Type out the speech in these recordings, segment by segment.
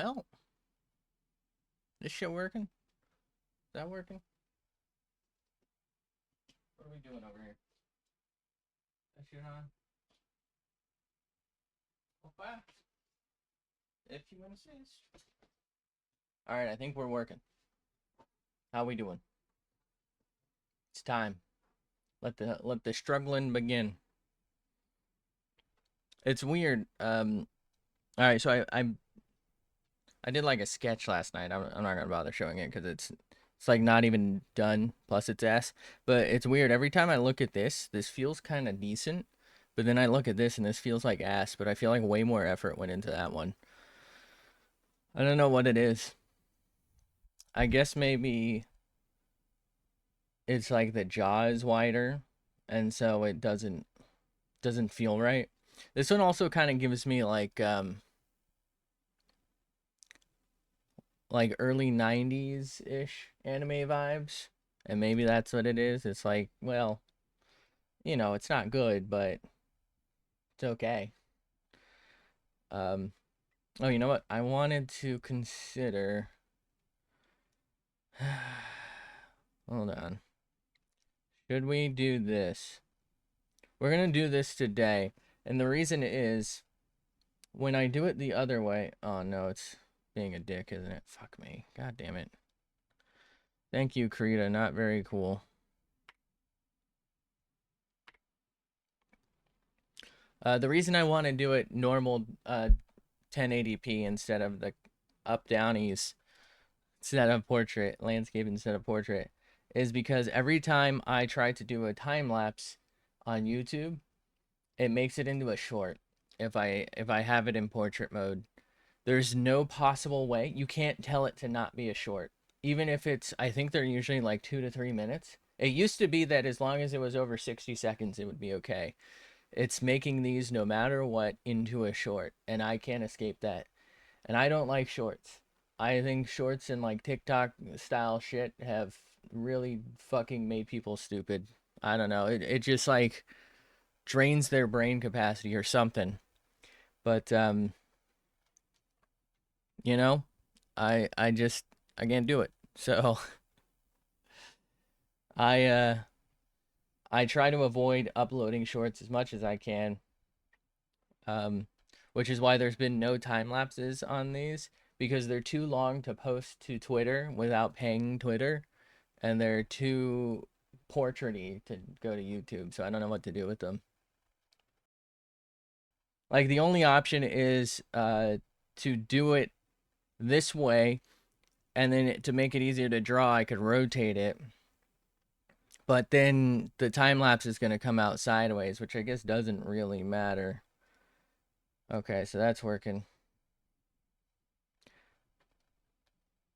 Well, this shit working? Is that working? What are we doing over here? That shit on? Okay. If you insist. Alright, I think we're working. How we doing? It's time. Let the struggling begin. It's weird. Alright, so I did like a sketch last night. I'm not gonna bother showing it because it's like not even done. Plus it's ass. But it's weird. Every time I look at this feels kind of decent. But then I look at this and this feels like ass. But I feel like way more effort went into that one. I don't know what it is. I guess maybe it's like the jaw is wider, and so it doesn't feel right. This one also kind of gives me like early 90s ish anime vibes. And maybe that's what it is. It's like, well, it's not good, but it's okay. Um oh, you know what? I wanted to consider hold on. Should we do this? We're gonna do this today. And the reason is when I do it the other way. Oh no, it's being a dick, isn't it? Fuck me. God damn it. Thank you, Krita. Not very cool. The reason I want to do it normal 1080p instead of the up downies instead of portrait, landscape instead of portrait, is because every time I try to do a time lapse on YouTube, it makes it into a short. If I have it in portrait mode, there's no possible way you can't tell it to not be a short. Even if it's, I think they're usually like 2 to 3 minutes. It used to be that as long as it was over 60 seconds, it would be okay. It's making these no matter what into a short, and I can't escape that. And I don't like shorts. I think shorts and like TikTok style shit have really fucking made people stupid. I don't know. It just like drains their brain capacity or something. But you know, I just I can't do it. So I uh I try to avoid uploading shorts as much as I can. Um which is why there's been no time lapses on these because they're too long to post to Twitter without paying Twitter, and they're too portraity to go to YouTube, so I don't know what to do with them. Like the only option is to do it this way, and then to make it easier to draw, I could rotate it. But then the time lapse is going to come out sideways, which I guess doesn't really matter. Okay, so that's working.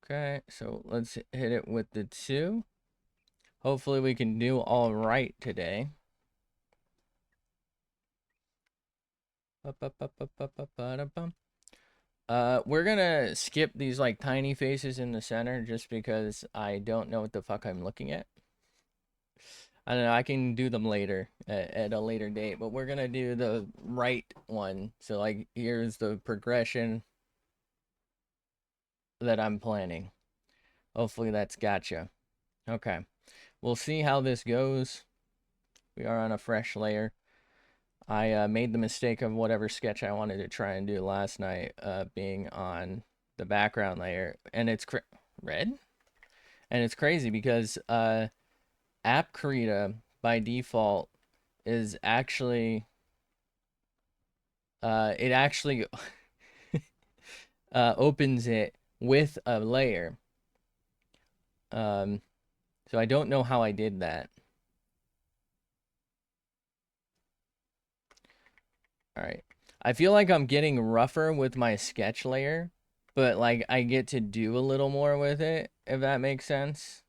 Okay, so let's hit it with the 2. Hopefully we can do all right today. We're gonna skip these like tiny faces in the center just because I don't know what the fuck I'm looking at. I don't know, I can do them later at a later date, but we're gonna do the right one. So like here's the progression that I'm planning. Hopefully that's gotcha. Okay. We'll see how this goes. We are on a fresh layer. I made the mistake of whatever sketch I wanted to try and do last night, being on the background layer, and it's red, and it's crazy because App Krita by default is actually it actually opens it with a layer. Um, so I don't know how I did that. All right. I feel like I'm getting rougher with my sketch layer, but like I get to do a little more with it, if that makes sense.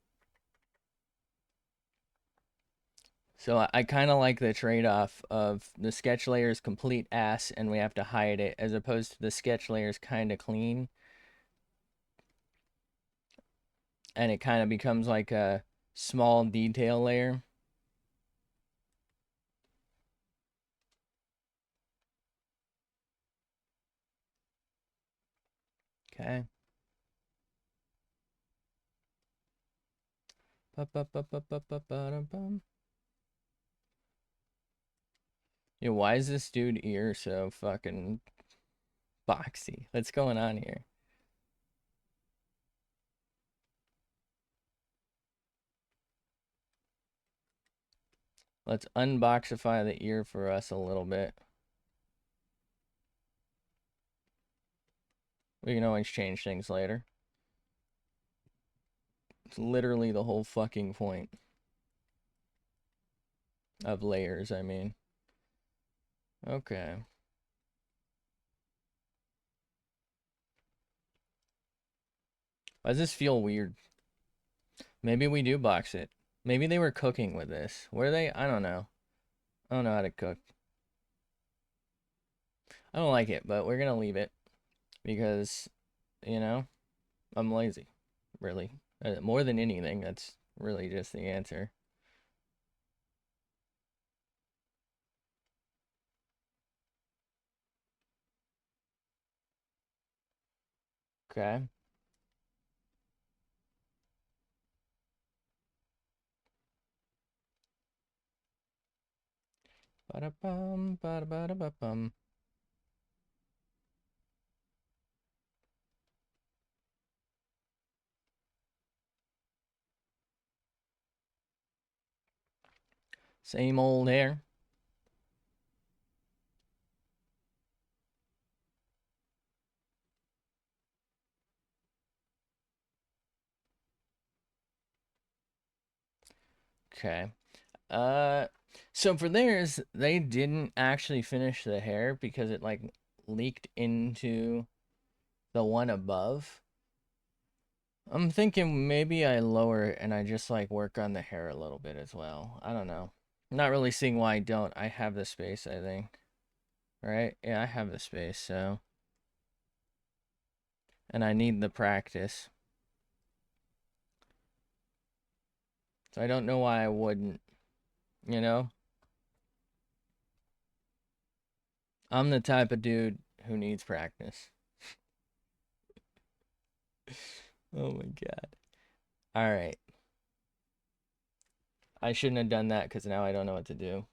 So I kind of like the trade-off of the sketch layer's complete ass and we have to hide it, as opposed to the sketch layer's kind of clean and it kind of becomes like a small detail layer. Okay. Yo, why is this dude ear so fucking boxy? What's going on here? Let's unboxify the ear for us a little bit. We can always change things later. It's literally the whole fucking point of layers, I mean. Okay. Why does this feel weird? Maybe we do box it. Maybe they were cooking with this. Were they? I don't know. I don't know how to cook. I don't like it, but we're gonna leave it because, you know, I'm lazy. Really. More than anything, that's really just the answer. Okay. Ba-da-bum, ba-da-ba-da-ba-bum. Same old hair. Okay. Uh, so for theirs, they didn't actually finish the hair because it like leaked into the one above. I'm thinking maybe I lower it and I just like work on the hair a little bit as well. I don't know. I'm not really seeing why I don't. I have the space, I think. Right? Yeah, I have the space, so. And I need the practice. So I don't know why I wouldn't, you know? I'm the type of dude who needs practice. Oh my god. All right. I shouldn't have done that because now I don't know what to do.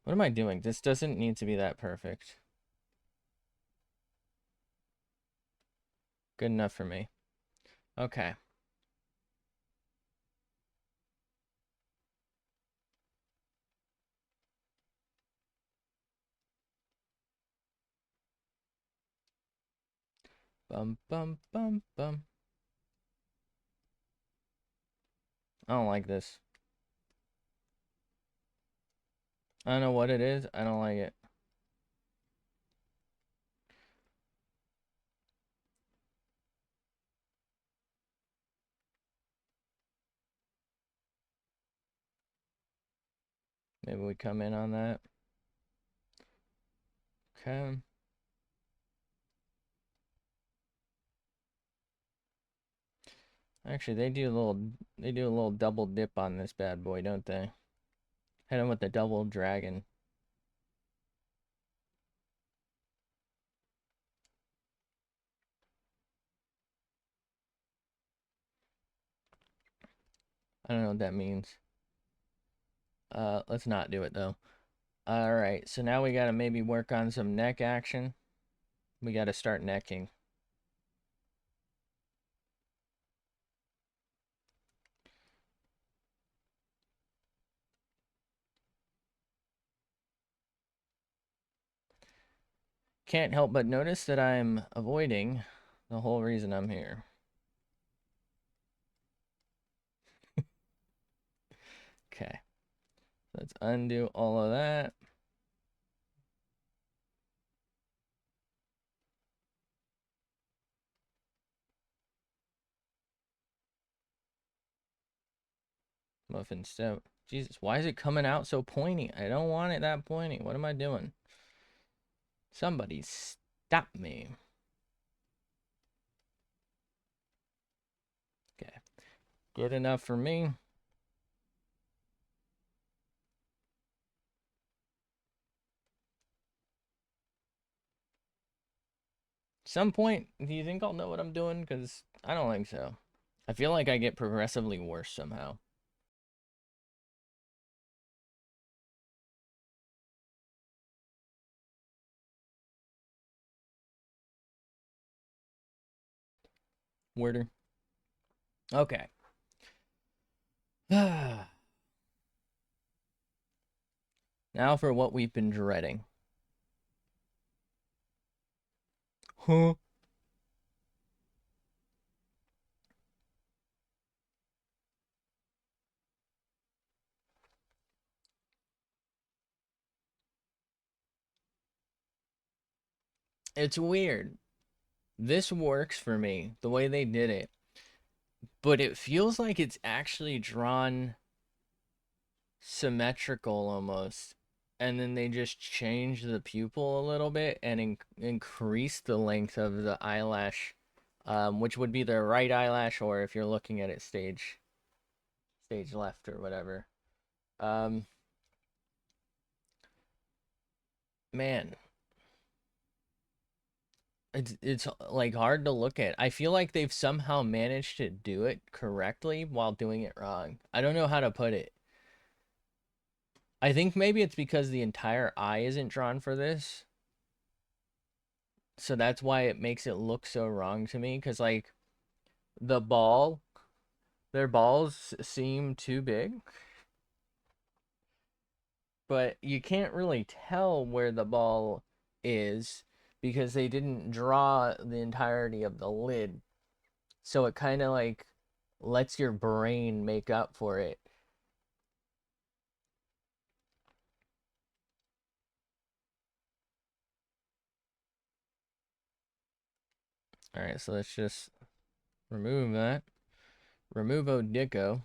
What am I doing? This doesn't need to be that perfect. Good enough for me. Okay. Bum, bum, bum, bum. I don't like this. I don't know what it is. I don't like it. Maybe we come in on that. Okay. Actually, they do a little double dip on this bad boy, don't they? Hit him with the double dragon. I don't know what that means. Let's not do it though. All right, so now we gotta maybe work on some neck action. We gotta start necking. Can't help but notice that I'm avoiding the whole reason I'm here. Okay, let's undo all of that. Muffin step. Jesus, why is it coming out so pointy? I don't want it that pointy. What am I doing? Somebody stop me. Okay, good enough for me. some point, do you think I'll know what I'm doing? Because I don't think so. I feel like I get progressively worse somehow. Worder. Okay. Now for what we've been dreading. Huh? It's weird. This works for me, the way they did it, but it feels like it's actually drawn symmetrical almost. And then they just change the pupil a little bit and increase the length of the eyelash, which would be the right eyelash, or if you're looking at it stage left or whatever. Um, Man, it's like hard to look at. I feel like they've somehow managed to do it correctly while doing it wrong. I don't know how to put it. I think maybe it's because the entire eye isn't drawn for this. So that's why it makes it look so wrong to me. Because, like, the ball, their balls seem too big, but you can't really tell where the ball is because they didn't draw the entirety of the lid. So it kind of like lets your brain make up for it. All right, so let's just remove that. Remove Odico.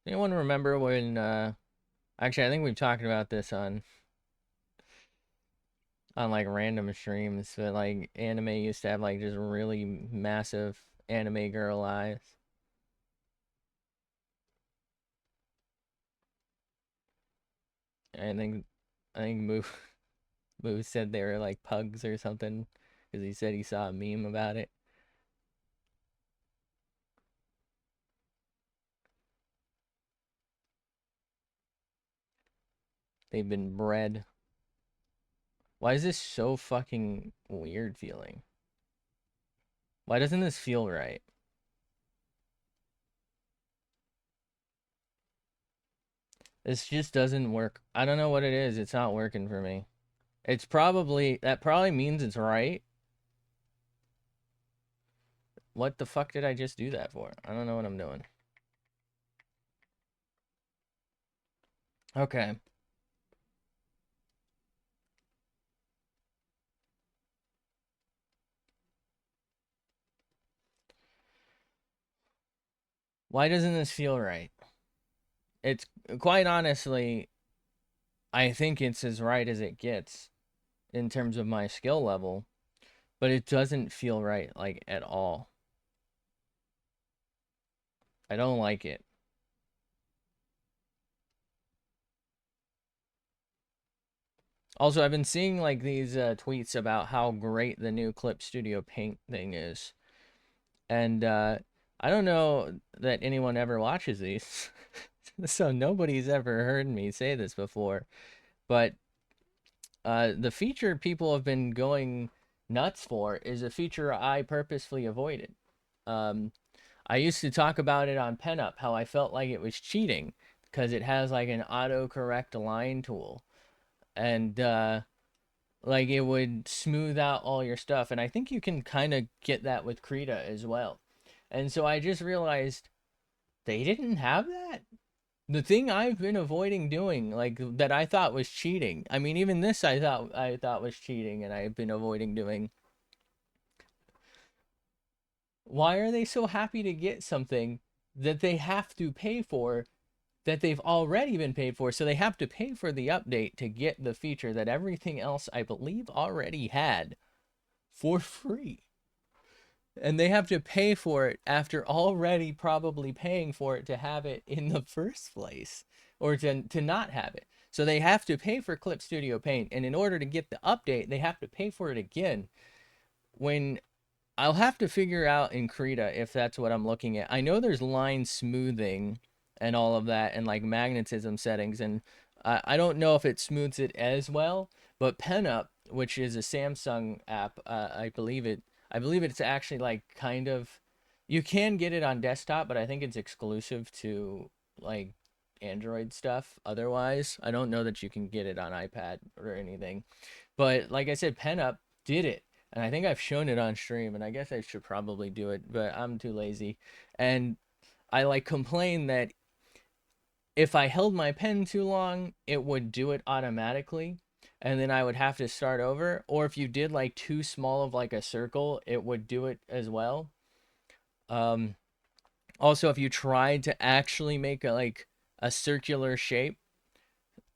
Anyone remember when actually I think we've talked about this on like random streams, but like anime used to have like just really massive anime girl eyes. I think I think Moo said they were like pugs or something because he said he saw a meme about it. They've been bred. Why is this so fucking weird feeling? Why doesn't this feel right? This just doesn't work. I don't know what it is. It's not working for me. It's probably, that probably means it's right. What the fuck did I just do that for? I don't know what I'm doing. Okay. Why doesn't this feel right? It's quite honestly, I think it's as right as it gets in terms of my skill level, but it doesn't feel right like at all. I don't like it. Also, I've been seeing like these tweets about how great the new Clip Studio Paint thing is. And I don't know that anyone ever watches these. So nobody's ever heard me say this before. But the feature people have been going nuts for is a feature I purposefully avoided. Um, I used to talk about it on PenUp, how I felt like it was cheating because it has like an autocorrect line tool. And like it would smooth out all your stuff. And I think you can kind of get that with Krita as well. And so I just realized they didn't have that. The thing I've been avoiding doing, like that I thought was cheating. I mean, even this I thought was cheating, and I've been avoiding doing. Why are they so happy to get something that they have to pay for that they've already been paid for? So they have to pay for the update to get the feature that everything else I believe already had for free. And they have to pay for it after already probably paying for it to have it in the first place, or to not have it. So they have to pay for Clip Studio Paint, and in order to get the update, they have to pay for it again. When I'll have to figure out in Krita if that's what I'm looking at. I know there's line smoothing and all of that, and like magnetism settings, and I don't know if it smooths it as well. But PenUp, which is a Samsung app, I believe it's actually like kind of, you can get it on desktop, but I think it's exclusive to like Android stuff. Otherwise, I don't know that you can get it on iPad or anything. But like I said, PenUp did it, and I think I've shown it on stream, and I guess I should probably do it, but I'm too lazy. And I like complain that if I held my pen too long, it would do it automatically, and then I would have to start over. Or if you did like too small of like a circle, it would do it as well. Um, Also, if you tried to actually make a circular shape,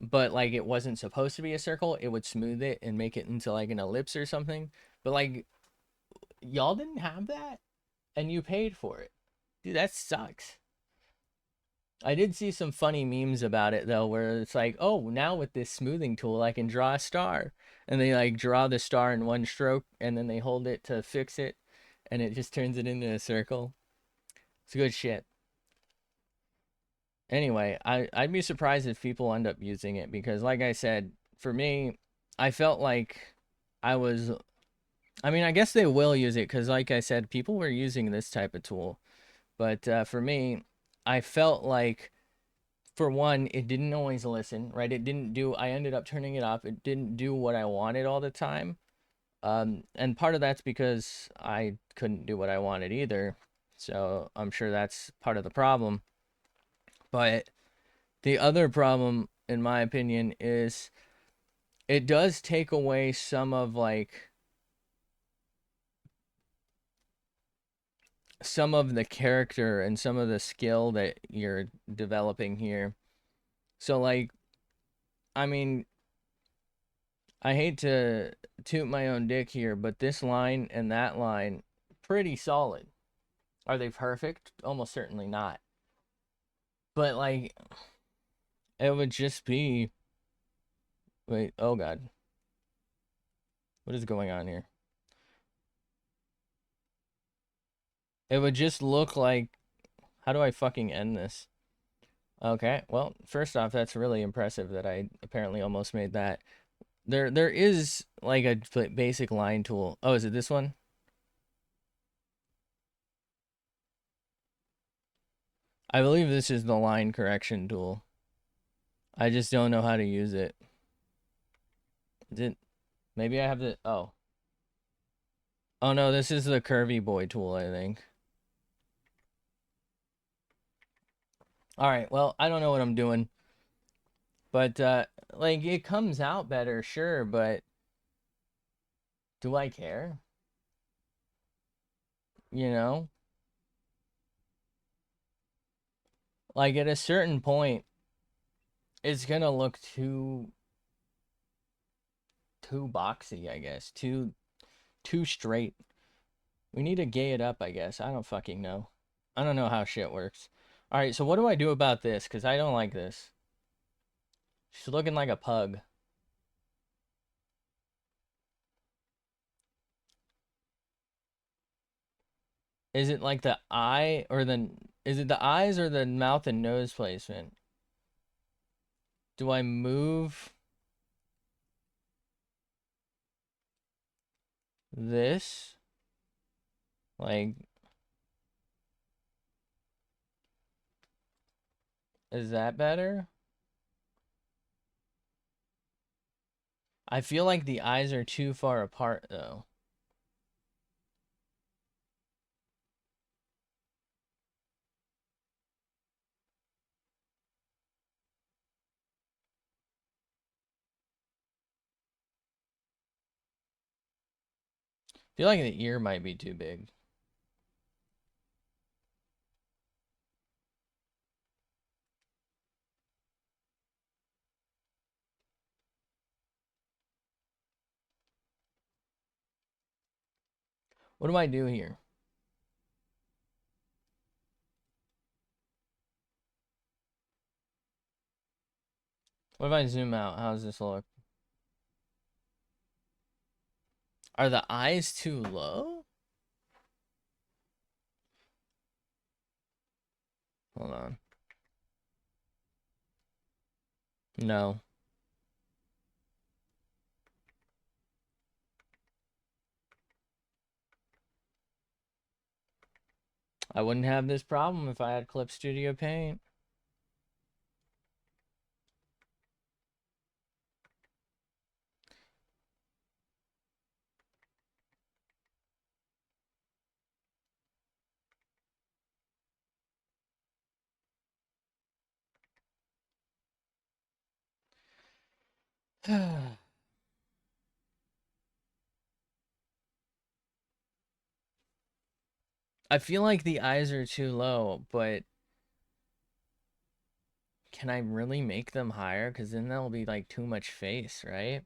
but like it wasn't supposed to be a circle, it would smooth it and make it into like an ellipse or something. But like y'all didn't have that, and you paid for it. Dude, that sucks. I did see some funny memes about it though, where it's like, oh, now with this smoothing tool, I can draw a star, and they like draw the star in one stroke, and then they hold it to fix it, and it just turns it into a circle. It's good shit. Anyway, I'd be surprised if people end up using it because, like I said, for me, I felt like I was. I mean, I guess they will use it because, like I said, people were using this type of tool. But for me, I felt like, for one, it didn't always listen, right? It didn't do, I ended up turning it off. It didn't do what I wanted all the time. And part of that's because I couldn't do what I wanted either. So I'm sure that's part of the problem. But the other problem, in my opinion, is it does take away some of the character and some of the skill that you're developing here. So like, I mean, I hate to toot my own dick here, but this line and that line, pretty solid. Are they perfect? Almost certainly not. But like, it would just be, wait, oh God, what is going on here? It would just look like, how do I fucking end this? Okay, well, first off, that's really impressive that I apparently almost made that. There is like a basic line tool. Oh, is it this one? I believe this is the line correction tool. I just don't know how to use it. Did maybe I have the oh. Oh no, this is the curvy boy tool, I think. All right, well, I don't know what I'm doing, but like it comes out better, sure, but do I care? You know? Like at a certain point, it's gonna look too boxy, I guess. Too straight. We need to gay it up, I guess. I don't fucking know. I don't know how shit works. All right, so what do I do about this? Because I don't like this. She's looking like a pug. Is it like the eye or the... Is it the eyes or the mouth and nose placement? Do I move this? Like, is that better? I feel like the eyes are too far apart, though. I feel like the ear might be too big. What do I do here? What if I zoom out? How does this look? Are the eyes too low? Hold on. No. I wouldn't have this problem if I had Clip Studio Paint. I feel like the eyes are too low, but can I really make them higher? Because then that'll be like too much face, right?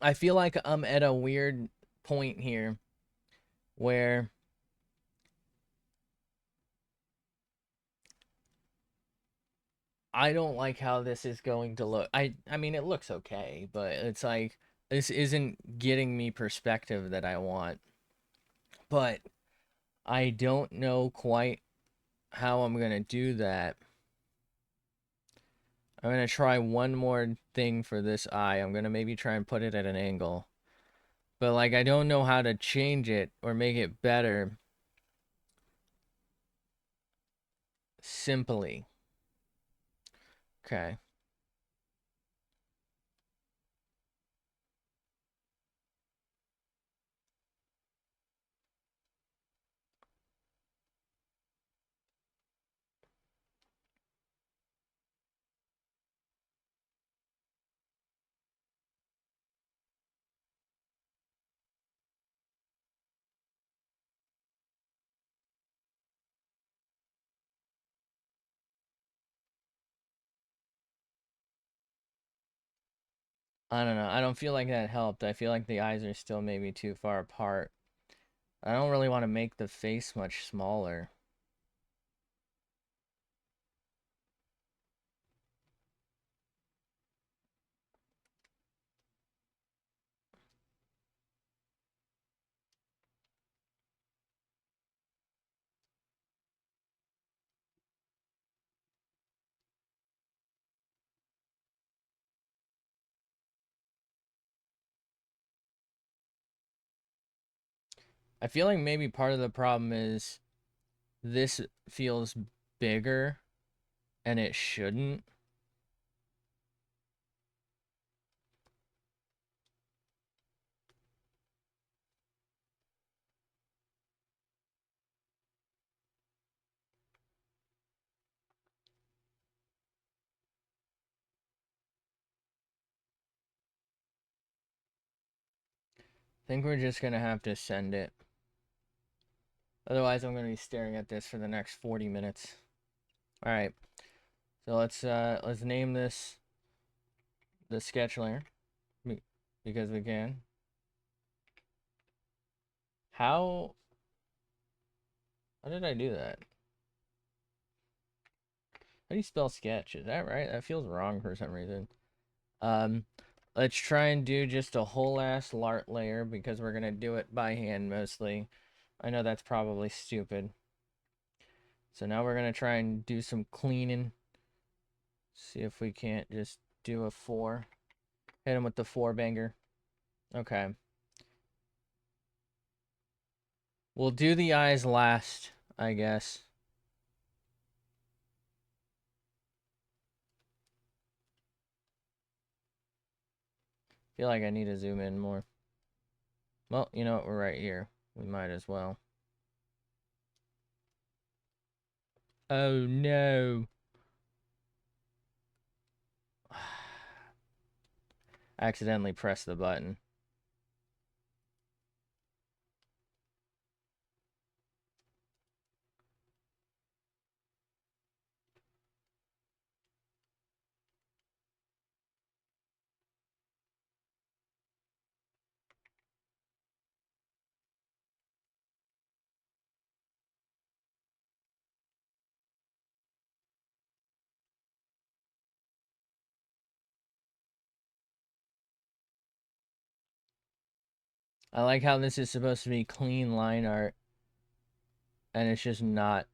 I feel like I'm at a weird point here where I don't like how this is going to look. I mean it looks okay, but it's like this isn't getting me perspective that I want. But I don't know quite how I'm going to do that. I'm going to try one more thing for this eye. I'm going to maybe try and put it at an angle. But like I don't know how to change it or make it better simply. Okay. I don't know. I don't feel like that helped. I feel like the eyes are still maybe too far apart. I don't really want to make the face much smaller. I feel like maybe part of the problem is this feels bigger and it shouldn't. I think we're just gonna have to send it. Otherwise, I'm gonna be staring at this for the next 40 minutes. All right. So let's name this the sketch layer because we can. How did I do that? How do you spell sketch? Is that right? That feels wrong for some reason. Um, let's try and do just a whole ass lart layer because we're gonna do it by hand mostly. I know that's probably stupid. So now we're gonna try and do some cleaning. See if we can't just do a 4. Hit him with the 4 banger. Okay. We'll do the eyes last, I guess. Feel like I need to zoom in more. Well, you know what? We're right here. We might as well. Oh no. Accidentally pressed the button. I like how this is supposed to be clean line art, and it's just not.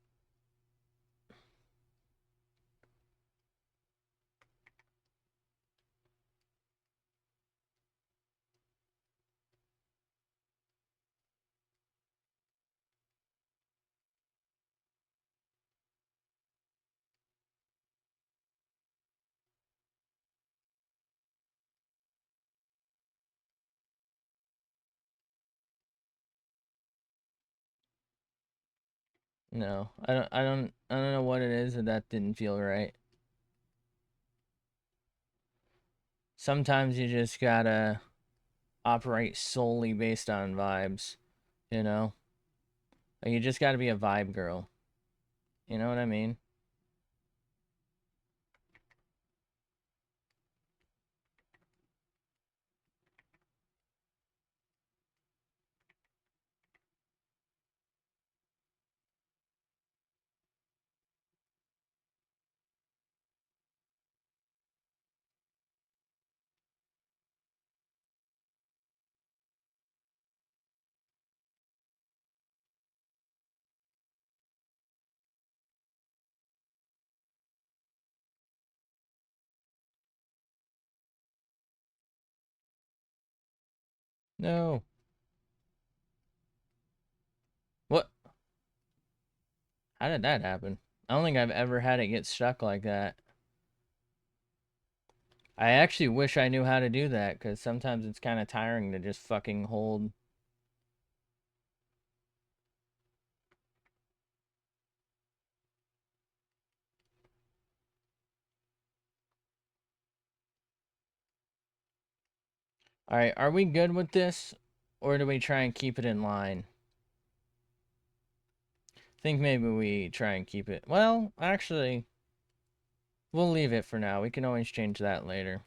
No, I don't know what it is that didn't feel right. Sometimes you just gotta operate solely based on vibes, you know? Like, you just gotta be a vibe girl. You know what I mean? No. What? How did that happen? I don't think I've ever had it get stuck like that. I actually wish I knew how to do that, because sometimes it's kind of tiring to just fucking hold. Alright, are we good with this? Or do we try and keep it in line? I think maybe we try and keep it. Well, actually, we'll leave it for now. We can always change that later.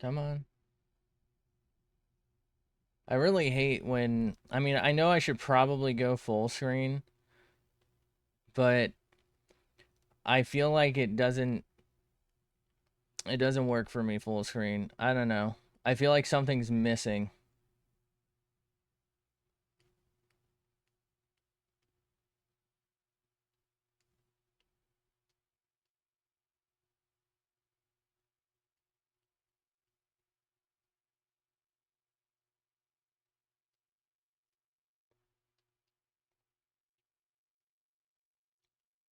Come on. I really hate when... I mean, I know I should probably go full screen, but I feel like it doesn't... It doesn't work for me full screen. I don't know. I feel like something's missing.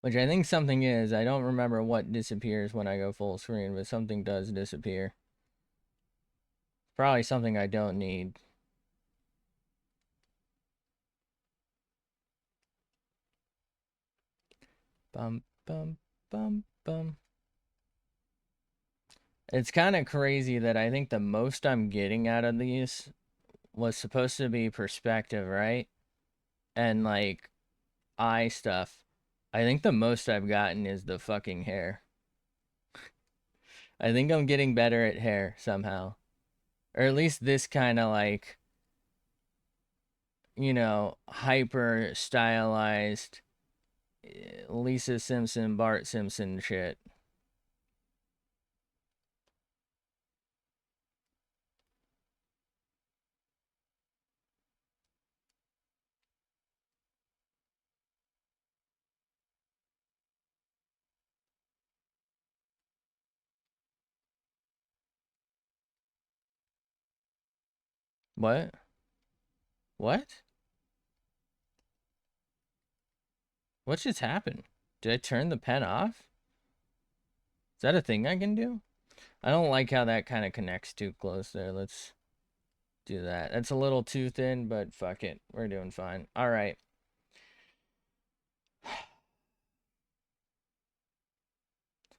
Which I think something is. I don't remember what disappears when I go full screen, but something does disappear. Probably something I don't need. Bum, bum, bum, bum. It's kind of crazy that I think the most I'm getting out of these was supposed to be perspective, right? And like eye stuff. I think the most I've gotten is the fucking hair. I think I'm getting better at hair somehow. Or at least this kind of like, hyper stylized Lisa Simpson, Bart Simpson shit. What? What? What just happened? Did I turn the pen off? Is that a thing I can do? I don't like how that kind of connects too close there. Let's do that. That's a little too thin, but fuck it. We're doing fine. All right. Let's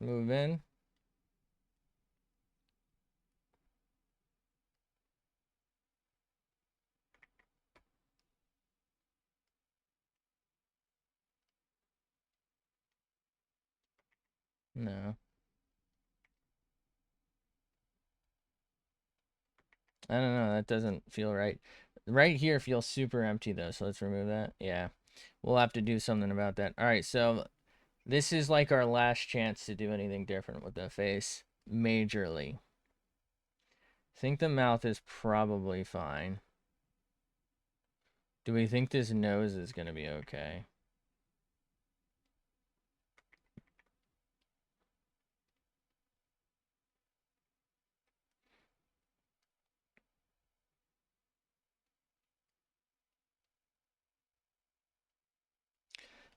move in. No. I don't know. That doesn't feel right. Right here feels super empty though, so let's remove that. Yeah. We'll have to do something about that. All right, so this is like our last chance to do anything different with the face, majorly. I think the mouth is probably fine. Do we think this nose is going to be okay?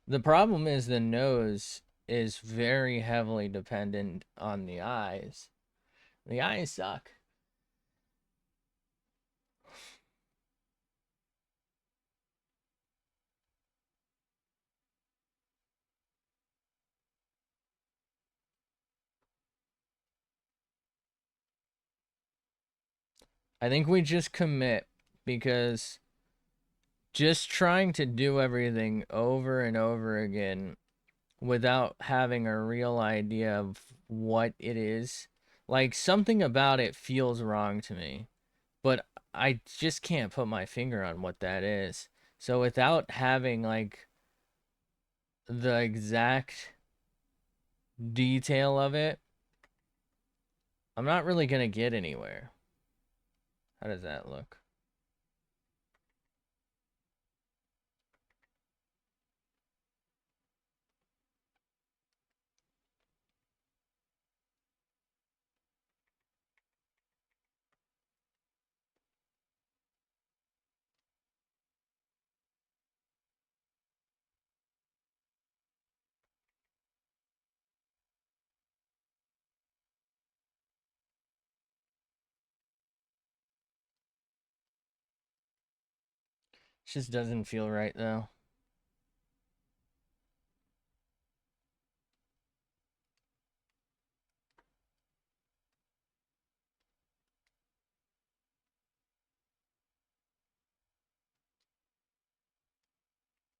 The problem is the nose is very heavily dependent on the eyes. The eyes suck. I think we just commit because just trying to do everything over and over again without having a real idea of what it is, like something about it feels wrong to me, but I just can't put my finger on what that is. So without having like the exact detail of it, I'm not really gonna get anywhere. How does that look? It just doesn't feel right though.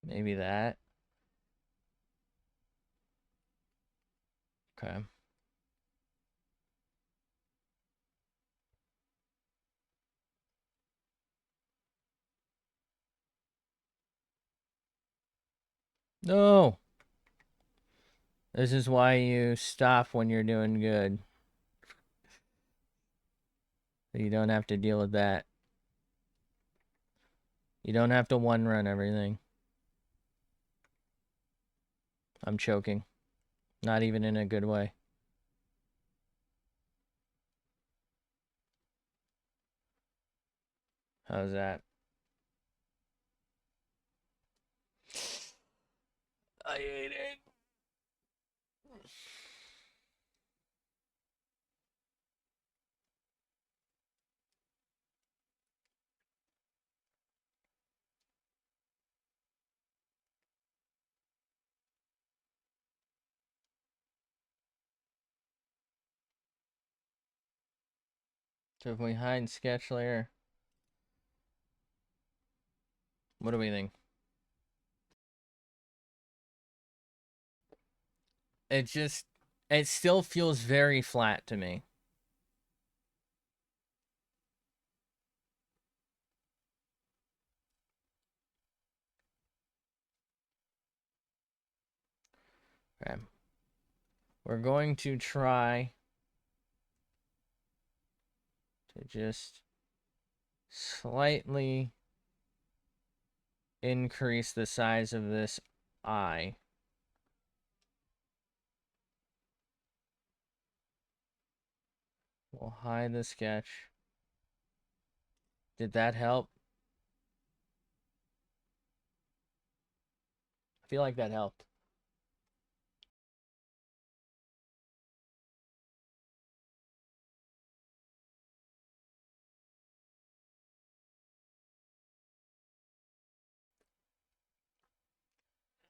Maybe that. Okay. No. This is why you stop when you're doing good. You don't have to deal with that. You don't have to one run everything. I'm choking. Not even in a good way. How's that? I hate it. So if we hide sketch layer, what do we think? It just, it still feels very flat to me. Okay. We're going to try to just slightly increase the size of this eye. We'll hide the sketch. Did that help? I feel like that helped.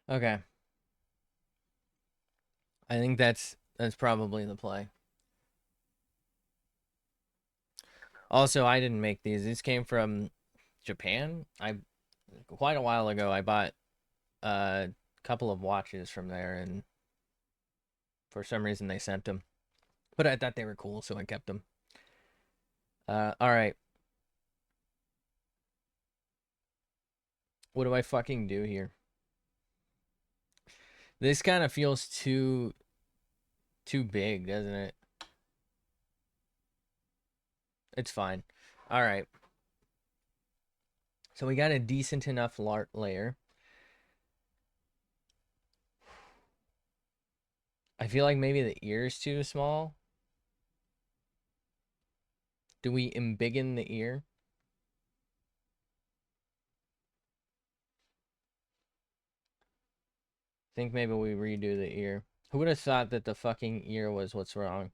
Okay. I think that's probably the play. Also, I didn't make these. These came from Japan. I quite a while ago I bought a couple of watches from there, and for some reason they sent them. But I thought they were cool, so I kept them. All right. What do I fucking do here? This kind of feels too big, doesn't it? It's fine. All right. So we got a decent enough lart layer. I feel like maybe the ear's too small. Do we embiggen the ear? Think maybe we redo the ear. Who would have thought that the fucking ear was what's wrong?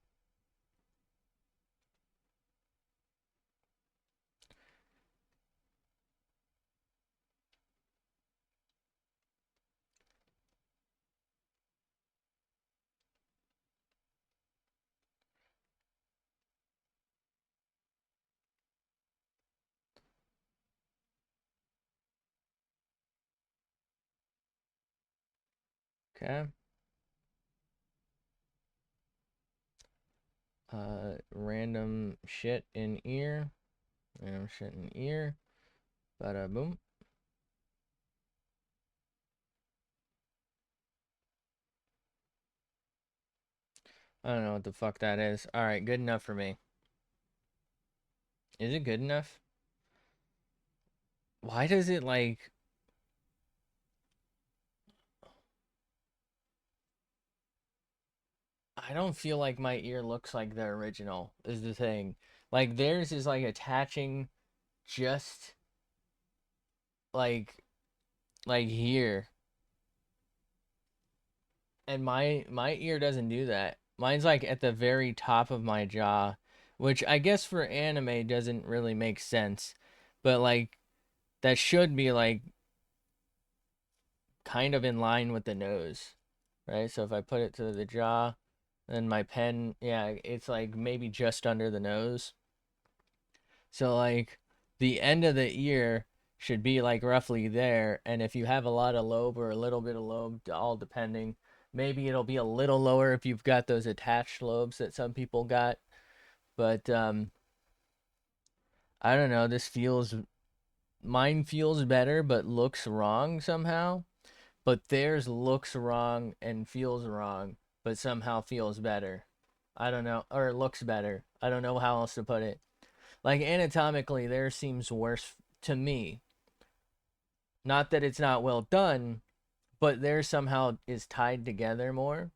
Okay. Random shit in ear. Random shit in ear. Bada boom. I don't know what the fuck that is. Alright, good enough for me. Is it good enough? Why does it like... I don't feel like my ear looks like the original, is the thing. Like, theirs is like attaching just like here. And my ear doesn't do that. Mine's like at the very top of my jaw, which I guess for anime doesn't really make sense. But like that should be like kind of in line with the nose, right? So if I put it to the jaw, then my pen, yeah, it's like maybe just under the nose. So like the end of the ear should be like roughly there, and if you have a lot of lobe or a little bit of lobe, all depending, maybe it'll be a little lower if you've got those attached lobes that some people got. But I don't know, mine feels better but looks wrong somehow. But theirs looks wrong and feels wrong, but somehow feels better. I don't know, or it looks better. I don't know how else to put it. Like anatomically, theirs seems worse to me. Not that it's not well done, but theirs somehow is tied together more.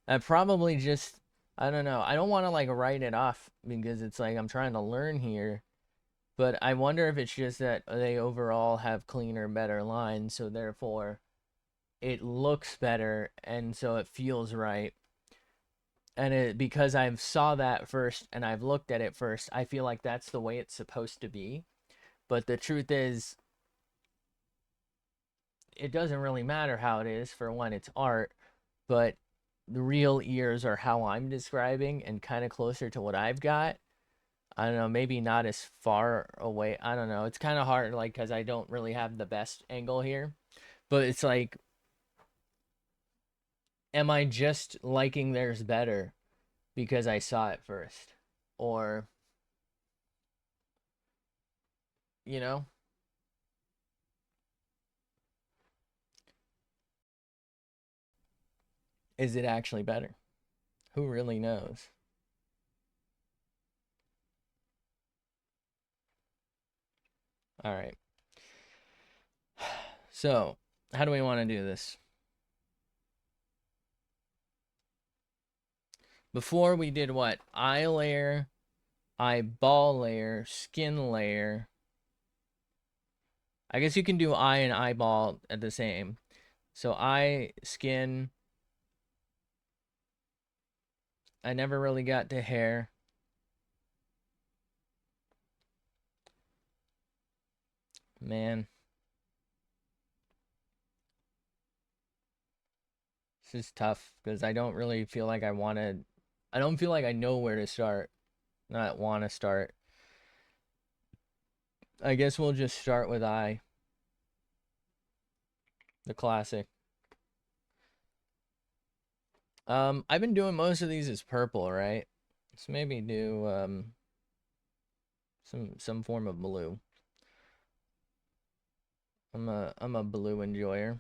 I probably just, I don't know. I don't want to like write it off because it's like I'm trying to learn here. But I wonder if it's just that they overall have cleaner, better lines, so therefore it looks better and so it feels right. And it, because I've saw that first and I've looked at it first, I feel like that's the way it's supposed to be. But the truth is, it doesn't really matter how it is. For one, it's art, but the real ears are how I'm describing and kind of closer to what I've got. I don't know, maybe not as far away. I don't know. It's kind of hard, like, because I don't really have the best angle here. But it's like, am I just liking theirs better because I saw it first? Or, you know, is it actually better? Who really knows? All right. So, how do we want to do this? Before we did what? Eye layer, eyeball layer, skin layer. I guess you can do eye and eyeball at the same. So eye, skin. I never really got to hair. Man, this is tough because I don't really feel like I want to. I don't feel like I know where to start. Not want to start. I guess we'll just start with eye, the classic. I've been doing most of these as purple, right? Let's maybe do some form of blue. I'm a blue enjoyer.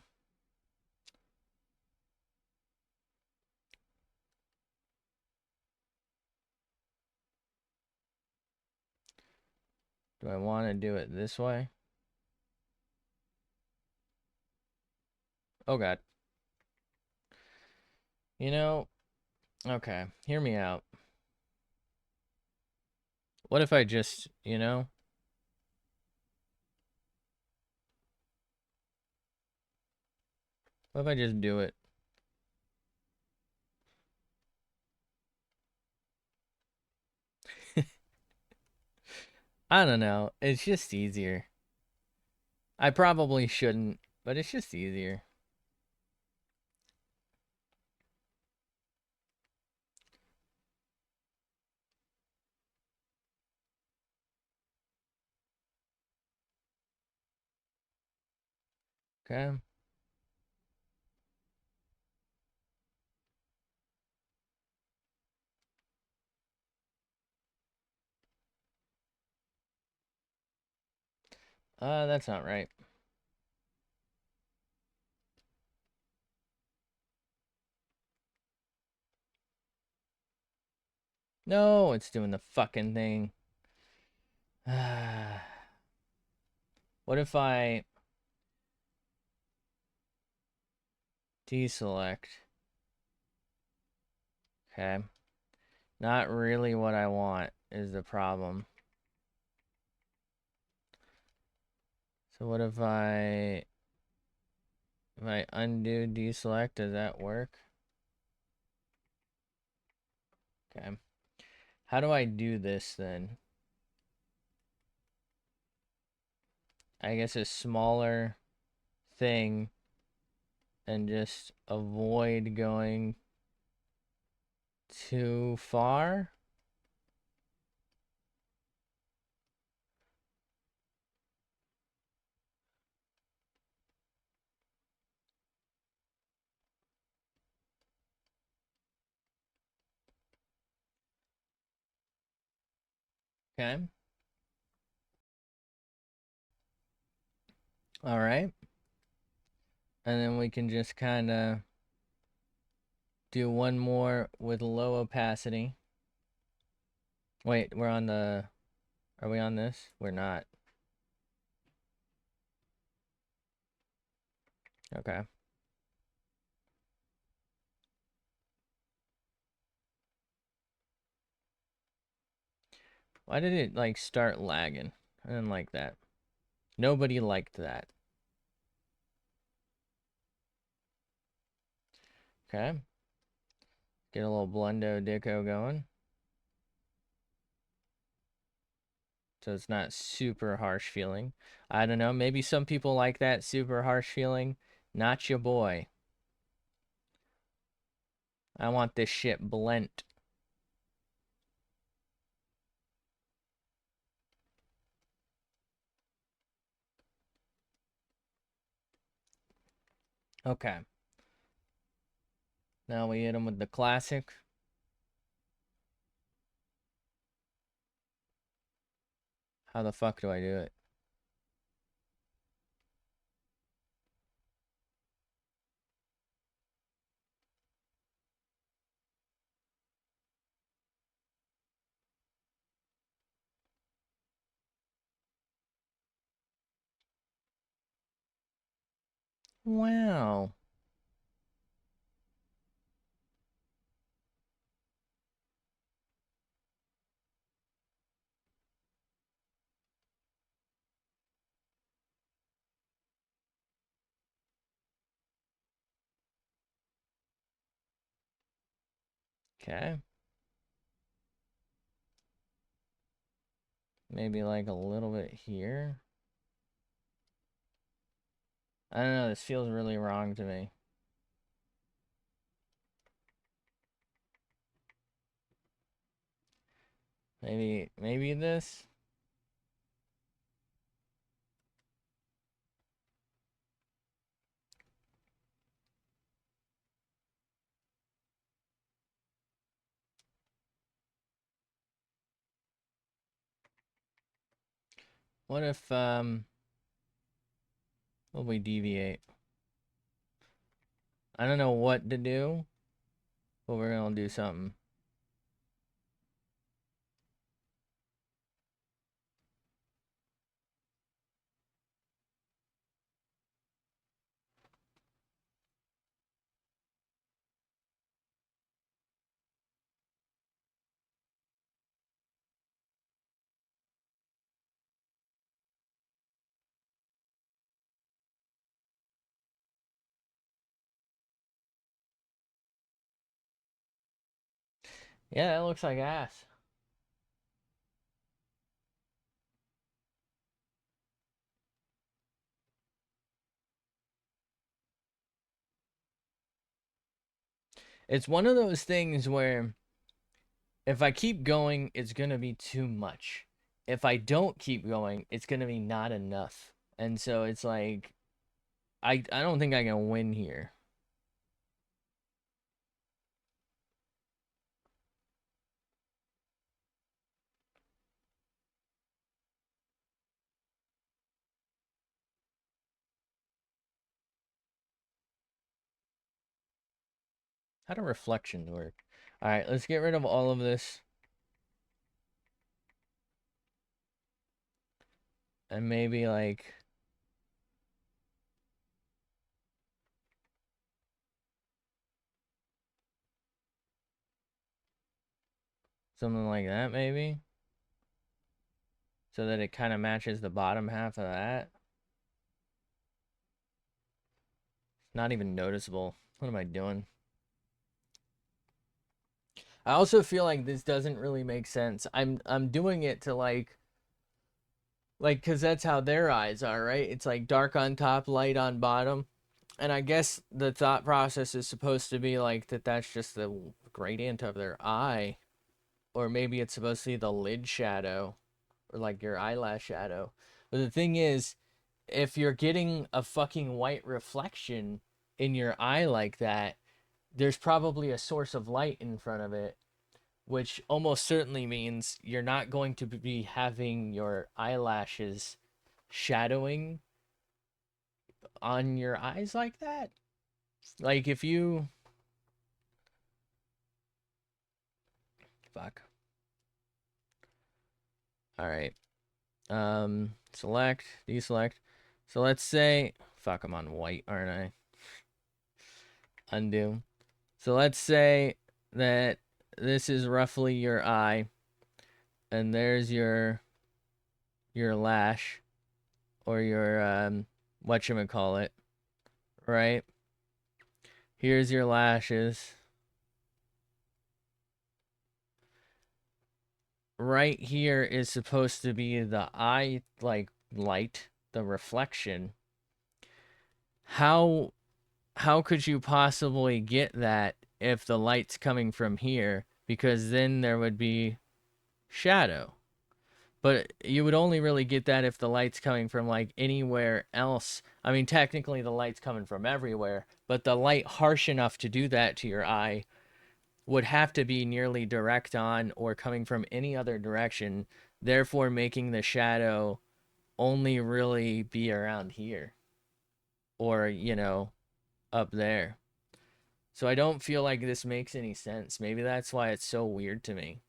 Do I want to do it this way? Oh god. You know, okay, hear me out. What if I just, what if I just do it? I don't know. It's just easier. I probably shouldn't, but it's just easier. Okay. That's not right. No, it's doing the fucking thing. What if I deselect? Okay. Not really what I want is the problem. So what if I undo deselect, does that work? Okay. How do I do this then? I guess a smaller thing and just avoid going too far? Okay. All right. And then we can just kind of do one more with low opacity. Wait, we're on the... Are we on this? We're not. Okay. Why did it, like, start lagging? I didn't like that. Nobody liked that. Okay. Get a little Blundo Dicko going. So it's not super harsh feeling. I don't know. Maybe some people like that super harsh feeling. Not your boy. I want this shit blent. Okay. Now we hit him with the classic. How the fuck do I do it? Wow. Okay. Maybe like a little bit here. I don't know. This feels really wrong to me. Maybe this? What if what if we deviate? I don't know what to do, but we're gonna do something. Yeah, that looks like ass. It's one of those things where if I keep going, it's gonna be too much. If I don't keep going, it's gonna be not enough. And so it's like I don't think I can win here. How do reflections work? All right, let's get rid of all of this and maybe like something like that maybe so that it kind of matches the bottom half of that. Not even noticeable. What am I doing? I also feel like this doesn't really make sense. I'm doing it to like cuz that's how their eyes are, right? It's like dark on top, light on bottom. And I guess the thought process is supposed to be like that that's just the gradient of their eye, or maybe it's supposed to be the lid shadow or like your eyelash shadow. But the thing is, if you're getting a fucking white reflection in your eye like that, there's probably a source of light in front of it, which almost certainly means you're not going to be having your eyelashes shadowing on your eyes like that. Like if you fuck. All right. Select, deselect. So let's say fuck, I'm on white, aren't I? Undo. So let's say that this is roughly your eye and there's your lash or your whatchamacallit, right? Here's your lashes. Right here is supposed to be the eye like light, the reflection. How how could you possibly get that if the light's coming from here? Because then there would be shadow. But you would only really get that if the light's coming from like anywhere else. I mean, technically the light's coming from everywhere, but the light harsh enough to do that to your eye would have to be nearly direct on or coming from any other direction, therefore making the shadow only really be around here or, up there. So I don't feel like this makes any sense. Maybe that's why it's so weird to me.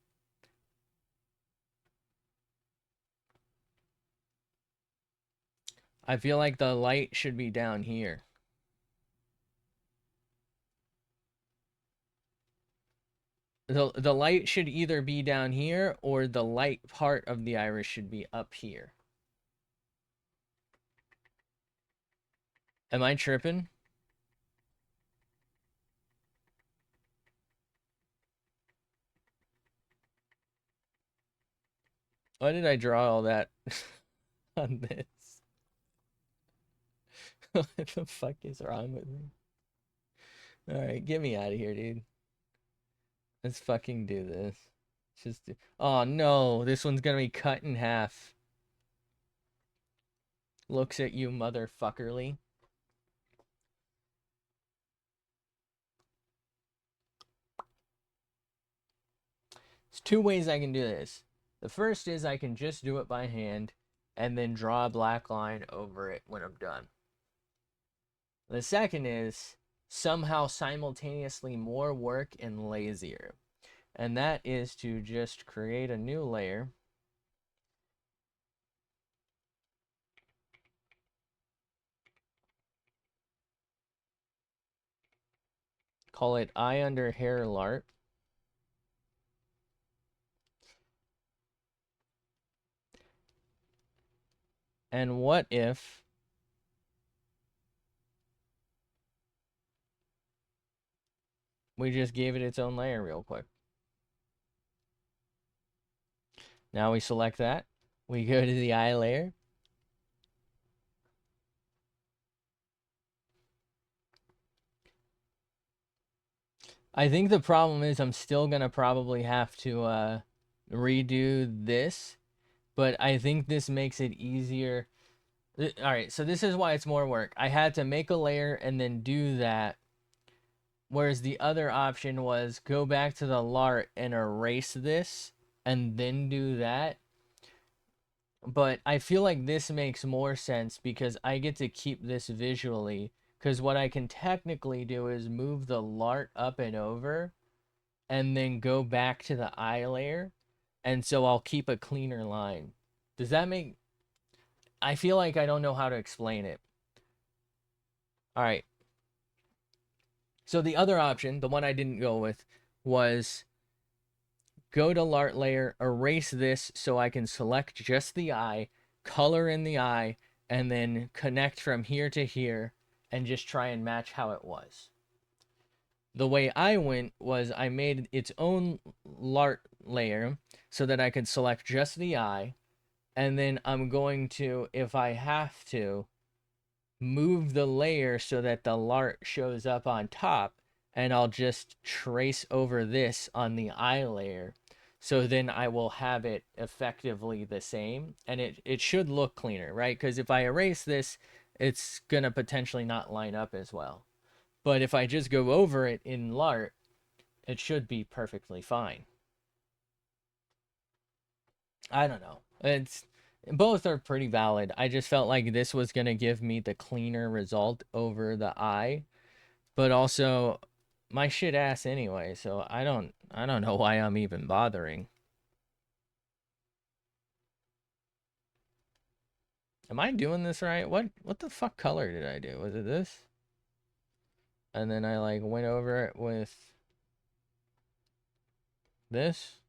I feel like the light should be down here. The light should either be down here or the light part of the iris should be up here. Am I tripping? Why did I draw all that on this? What the fuck is wrong with me? Alright, get me out of here, dude. Let's fucking do this. Oh no, this one's gonna be cut in half. Looks at you, motherfuckerly. There's two ways I can do this. The first is I can just do it by hand, and then draw a black line over it when I'm done. The second is somehow simultaneously more work and lazier. And that is to just create a new layer. Call it eye under hair LARP. And what if we just gave it its own layer real quick? Now we select that. We go to the eye layer. I think the problem is I'm still going to probably have to redo this, but I think this makes it easier. All right, so this is why it's more work. I had to make a layer and then do that, whereas the other option was go back to the LART and erase this and then do that. But I feel like this makes more sense because I get to keep this visually, because what I can technically do is move the LART up and over and then go back to the eye layer, and so I'll keep a cleaner line. Does that make... I feel like I don't know how to explain it. All right. So the other option, the one I didn't go with, was go to LART layer, erase this so I can select just the eye, color in the eye, and then connect from here to here and just try and match how it was. The way I went was I made its own LART layer so that I could select just the eye, and then I'm going to, if I have to, move the layer so that the LART shows up on top, and I'll just trace over this on the eye layer. So then I will have it effectively the same, and it should look cleaner, right? Because if I erase this, it's going to potentially not line up as well. But if I just go over it in LART, it should be perfectly fine. I don't know. It's both are pretty valid. I just felt like this was going to give me the cleaner result over the eye, but also my shit ass anyway, so I don't know why I'm even bothering. Am I doing this right? What the fuck color did I do? Was it this? And then I like went over it with this.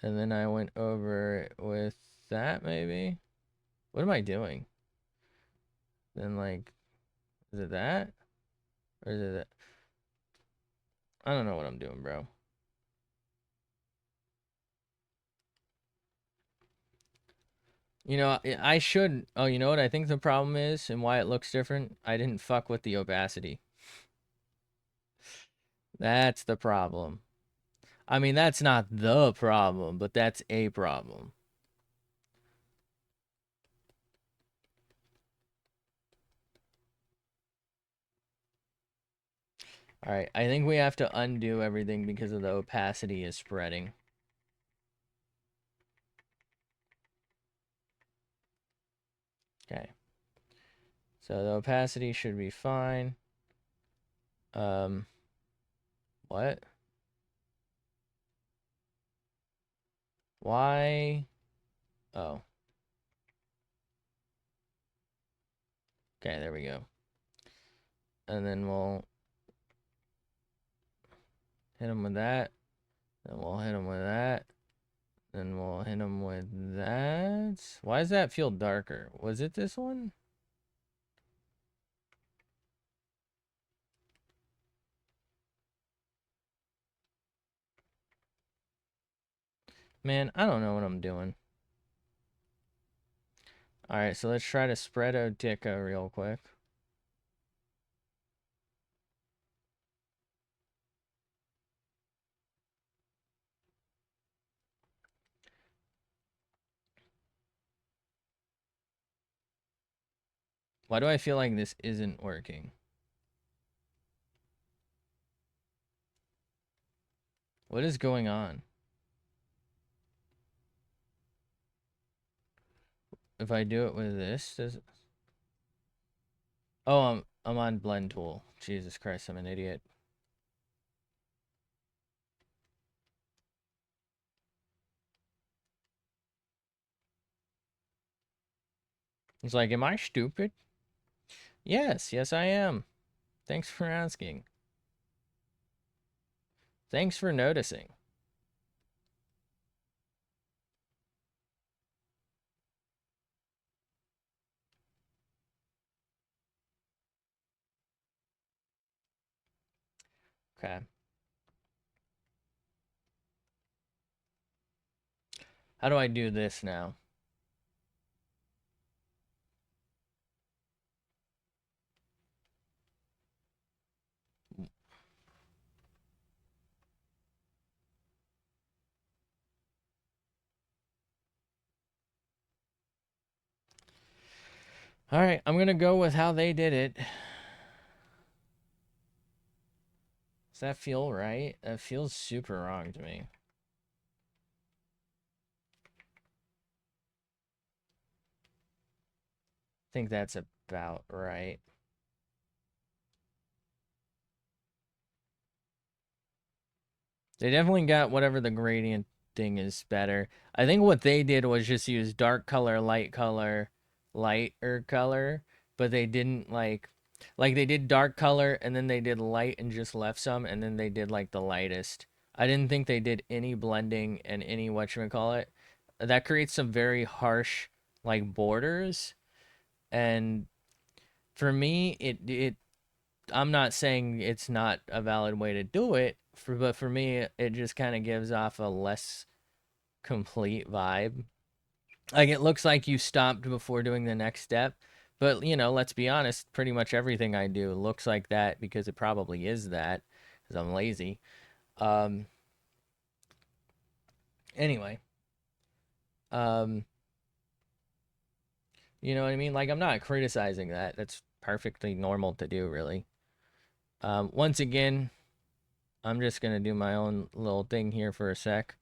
And then I went over it with that maybe. What am I doing? Then like, is it that? Or is it that? I don't know what I'm doing, bro. You know, I should. Oh, you know what I think the problem is and why it looks different? I didn't fuck with the opacity. That's the problem. I mean, that's not the problem, but that's a problem. All right, I think we have to undo everything because of the opacity is spreading. Okay. So the opacity should be fine. What? Why? Oh. Okay, there we go. And then we'll hit him with that. Then we'll hit him with that. Then we'll hit him with that. Why does that feel darker? Was it this one? Man, I don't know what I'm doing. Alright, so let's try to spread out Dicka real quick. Why do I feel like this isn't working? What is going on? If I do it with this, does it... Oh, I'm on blend tool. Jesus Christ, I'm an idiot. It's like, am I stupid? Yes, I am. Thanks for asking. Thanks for noticing. Okay. How do I do this now? All right, I'm going to go with how they did it. Does that feel right? That feels super wrong to me. I think that's about right. They definitely got whatever the gradient thing is better. I think what they did was just use dark color, lighter color, but they didn't like they did dark color and then they did light and just left some and then they did like the lightest. I didn't think they did any blending and any whatchamacallit. That creates some very harsh like borders, and for me it I'm not saying it's not a valid way to do it, but for me, it just kind of gives off a less complete vibe. Like it looks like you stopped before doing the next step, but let's be honest, pretty much everything I do looks like that because it probably is that, because I'm lazy. Um, anyway, um, you know what I mean? Like I'm not criticizing that. That's perfectly normal to do, really. Once again, I'm just gonna do my own little thing here for a sec.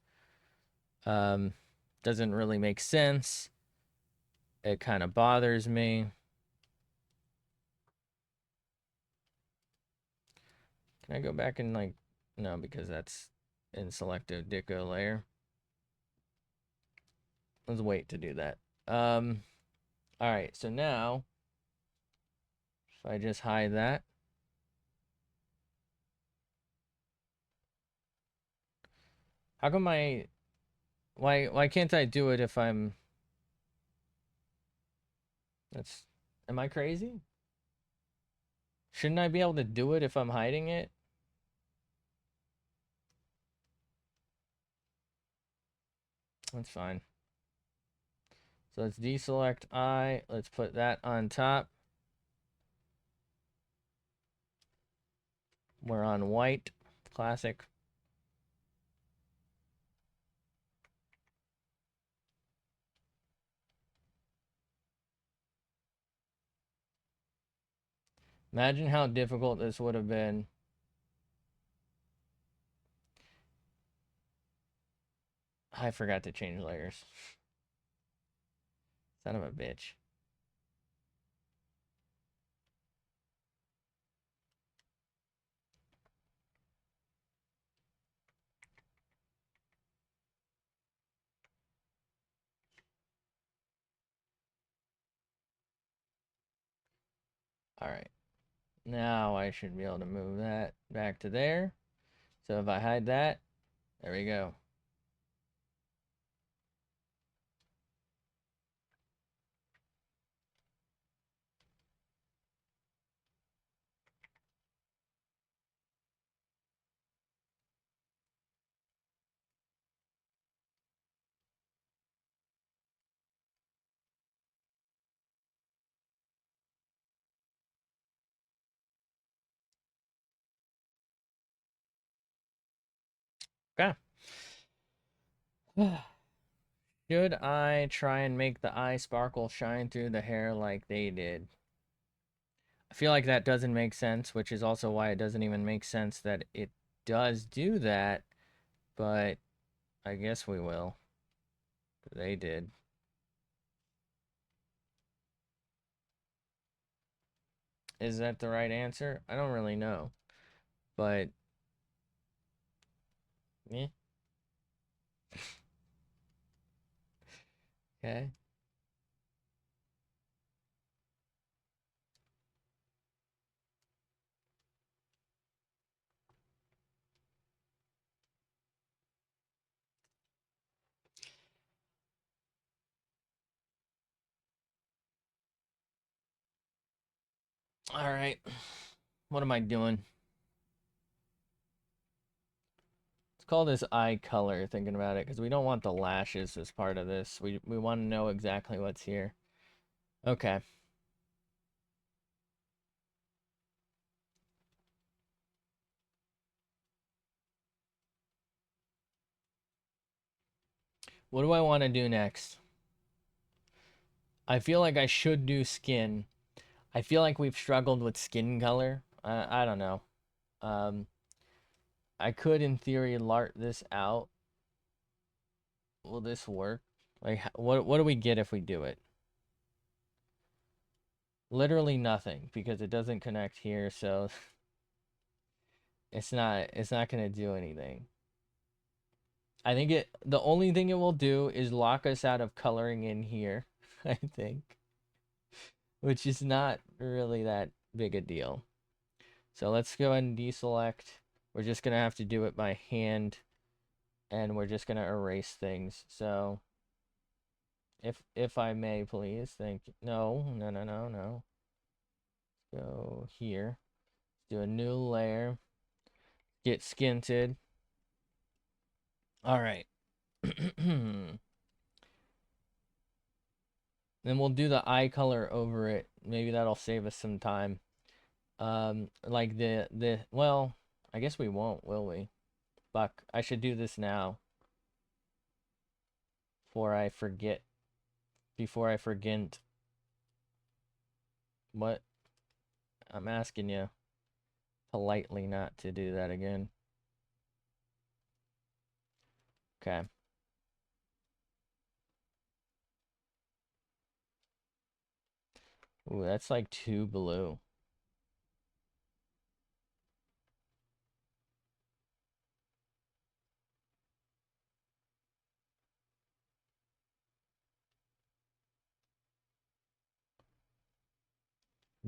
Um, doesn't really make sense. It kind of bothers me. Can I go back and like, no, because that's in selective Dicko layer. Let's wait to do that. All right, so now if I just hide that, how come why can't I do it if I'm, that's, am I crazy? Shouldn't I be able to do it if I'm hiding it? That's fine. So let's deselect I. Let's put that on top. We're on white. Classic. Imagine how difficult this would have been. I forgot to change layers. Son of a bitch. All right. Now I should be able to move that back to there. So if I hide that, there we go. Okay. Should I try and make the eye sparkle shine through the hair like they did? I feel like that doesn't make sense, which is also why it doesn't even make sense that it does do that but I guess we will. They did. Is that the right answer? I don't really know, but yeah. Okay. All right. What am I doing? Let's call this eye color, thinking about it, because we don't want the lashes as part of this. We want to know exactly what's here. Okay. What do I want to do next? I feel like I should do skin. I feel like we've struggled with skin color. I don't know. Um, I could, in theory, lart this out. Will this work? Like, what do we get if we do it? Literally nothing, because it doesn't connect here, so it's not gonna do anything. I think the only thing it will do is lock us out of coloring in here, I think, which is not really that big a deal. So let's go ahead and deselect. We're just gonna have to do it by hand, and we're just gonna erase things. So if I may, please, thank you. No, no, no, no, no. Go here. Do a new layer. Get skinted. All right. Then we'll do the eye color over it. Maybe that'll save us some time. Like well, I guess we won't, will we? Fuck, I should do this now before I forget. Before I forget. What? I'm asking you politely not to do that again. Okay. Ooh, that's like too blue.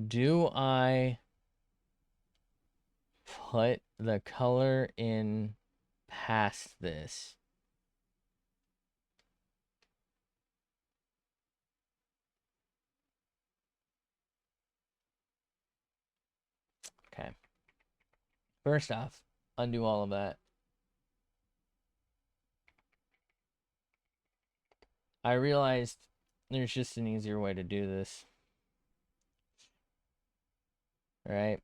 Do I put the color in past this? Okay. First off, undo all of that. I realized there's just an easier way to do this. Right?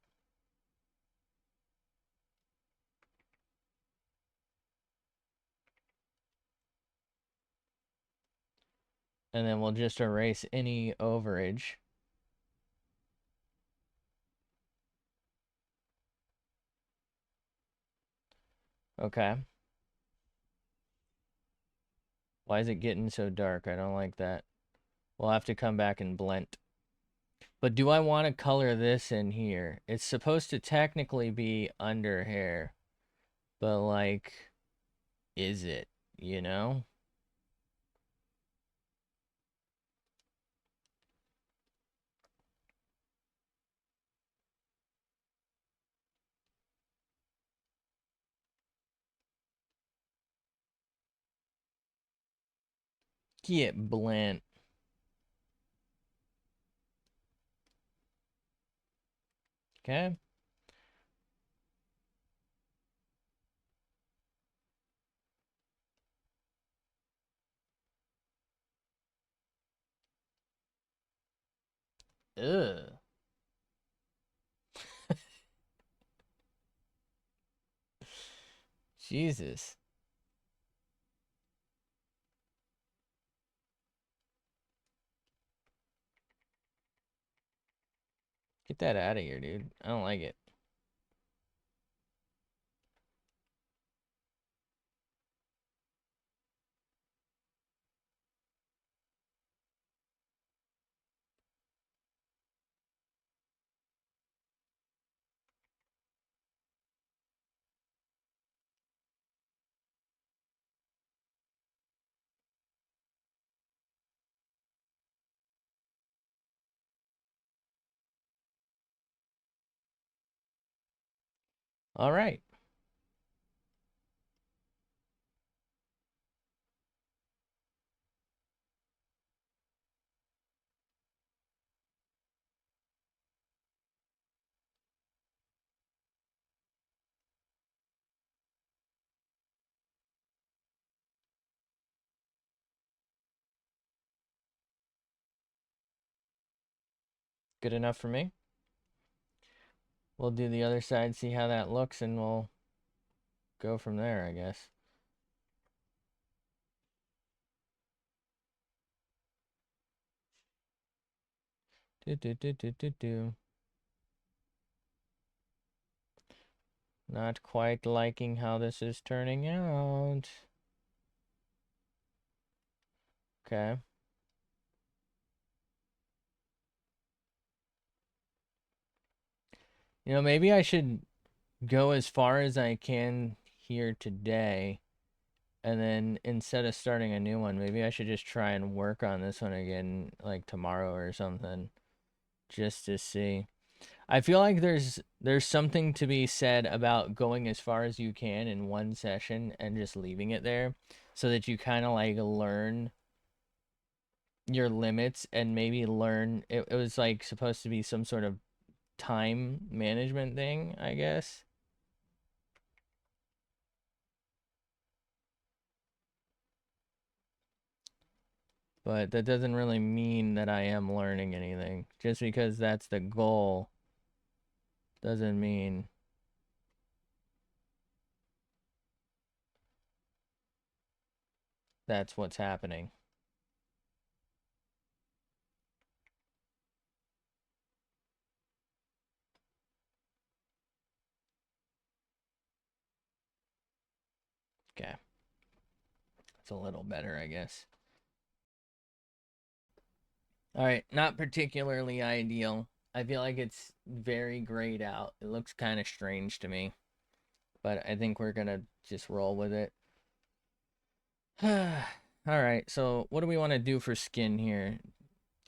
And then we'll just erase any overage. Okay. Why is it getting so dark? I don't like that. We'll have to come back and blend. But do I want to color this in here? It's supposed to technically be under hair. But like, is it? You know? Get blend. Okay. Ugh. Jesus. Get that out of here, dude. I don't like it. All right. Good enough for me. We'll do the other side, see how that looks, and we'll go from there, I guess. Do, do, do, do, do, do. Not quite liking how this is turning out. Okay. You know, maybe I should go as far as I can here today. And then instead of starting a new one, maybe I should just try and work on this one again like tomorrow or something. Just to see. I feel like there's something to be said about going as far as you can in one session and just leaving it there so that you kind of like learn your limits and maybe learn it was like supposed to be some sort of time management thing, I guess. But that doesn't really mean that I am learning anything. Just because that's the goal doesn't mean that's what's happening. Okay. It's a little better, I guess. All right, not particularly ideal. I feel like it's very grayed out. It looks kind of strange to me, but I think we're gonna just roll with it. All right, so what do we want to do for skin here?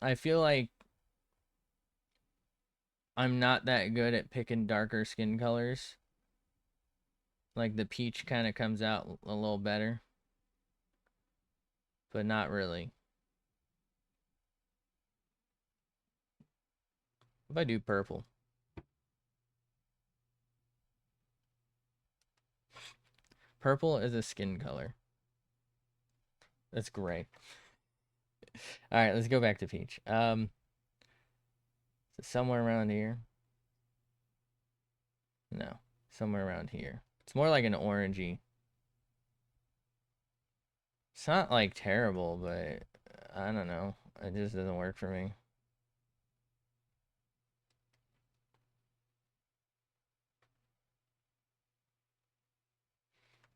I feel like I'm not that good at picking darker skin colors. Like the peach kind of comes out a little better, but not really. If I do purple, purple is a skin color. That's gray. All right, let's go back to peach. So somewhere around here. No, somewhere around here. It's more like an orangey. It's not like terrible, but I don't know. It just doesn't work for me.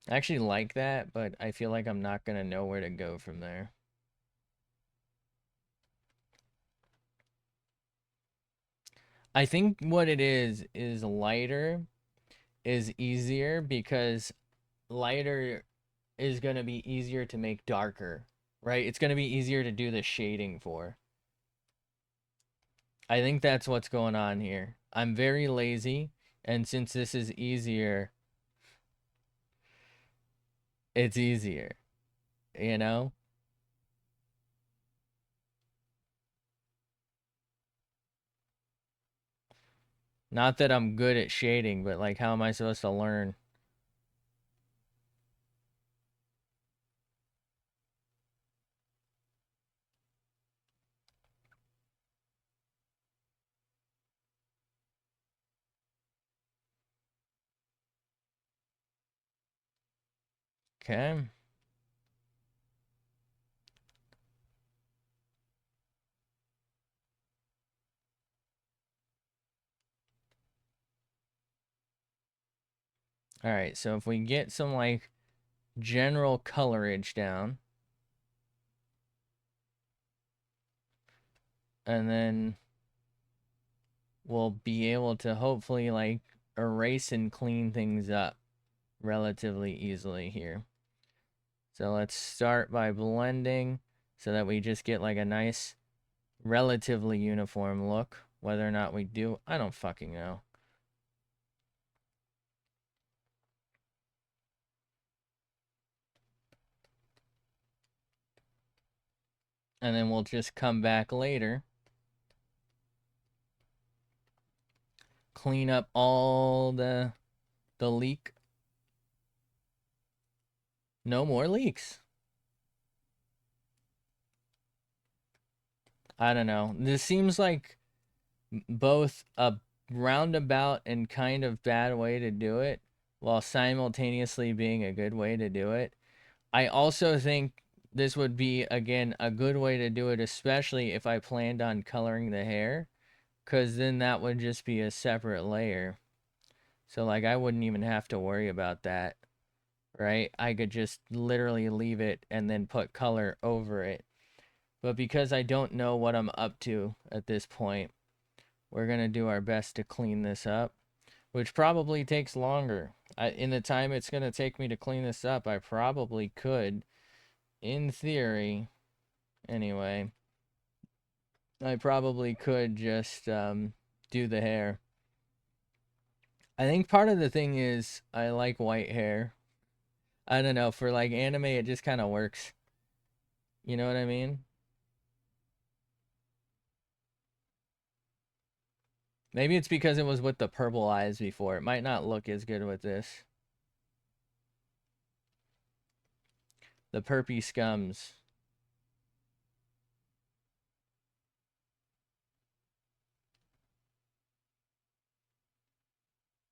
I actually like that, but I feel like I'm not gonna know where to go from there. I think what it is lighter is easier because lighter is gonna be easier to make darker, right? It's gonna be easier to do the shading for. I think that's what's going on here. I'm very lazy, and since this is easier, it's easier, you know? Not that I'm good at shading, but like, how am I supposed to learn? Okay. All right. So if we get some like general colorage down, and then we'll be able to hopefully like erase and clean things up relatively easily here. So let's start by blending so that we just get like a nice relatively uniform look. Whether or not we do, I don't fucking know. And then we'll just come back later, clean up all the leak. No more leaks. I don't know. This seems like both a roundabout and kind of bad way to do it, while simultaneously being a good way to do it. I also think this would be, again, a good way to do it, especially if I planned on coloring the hair, because then that would just be a separate layer. So, like, I wouldn't even have to worry about that, right? I could just literally leave it and then put color over it. But because I don't know what I'm up to at this point, we're going to do our best to clean this up, which probably takes longer. In the time it's going to take me to clean this up, I probably could, in theory, anyway, I probably could just do the hair. I think part of the thing is I like white hair. I don't know, for like anime, it just kind of works. You know what I mean? Maybe it's because it was with the purple eyes before. It might not look as good with this. The perpy scums.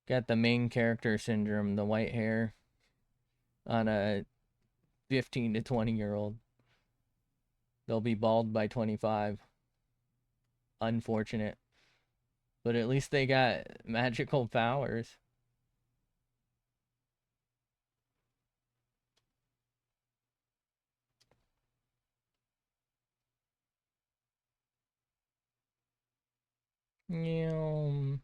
Got the main character syndrome, the white hair on a 15 to 20-year-old. They'll be bald by 25. Unfortunate. But at least they got magical powers. Yeah.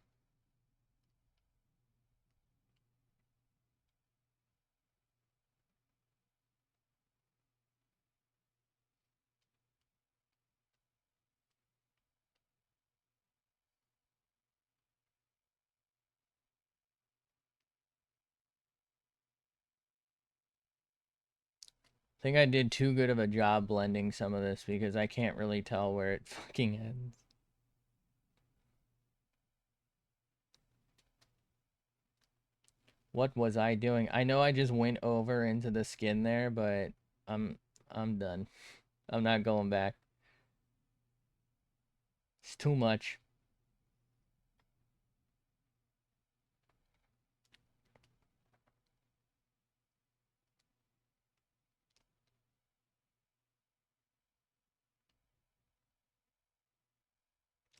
I think I did too good of a job blending some of this because I can't really tell where it fucking ends. What was I doing? I know I just went over into the skin there, but I'm I'm done. I'm not going back. It's too much.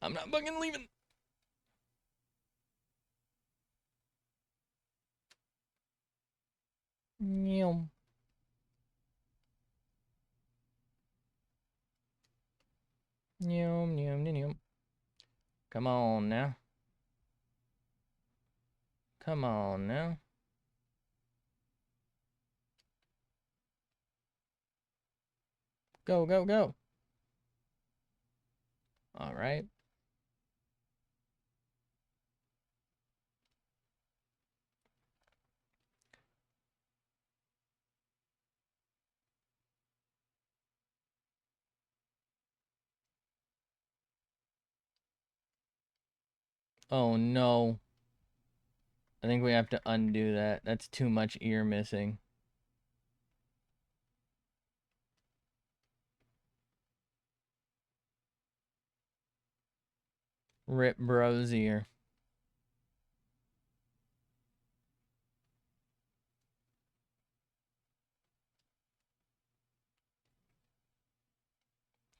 I'm not fucking leaving. Yum. Yum, yum, yum, yum. Come on now. Come on now. Go, go, go. All right. Oh no. I think we have to undo that. That's too much ear missing. Rip bro's ear.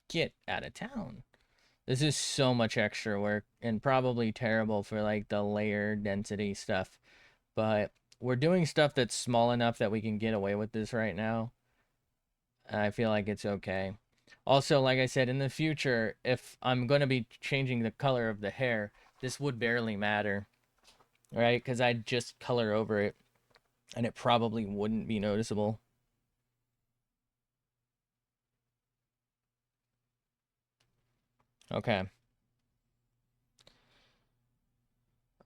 Get out of town. This is so much extra work and probably terrible for like the layer density stuff. But we're doing stuff that's small enough that we can get away with this right now. I feel like it's okay. Also, like I said, in the future, if I'm going to be changing the color of the hair, this would barely matter, right? Because I'd just color over it and it probably wouldn't be noticeable. Okay.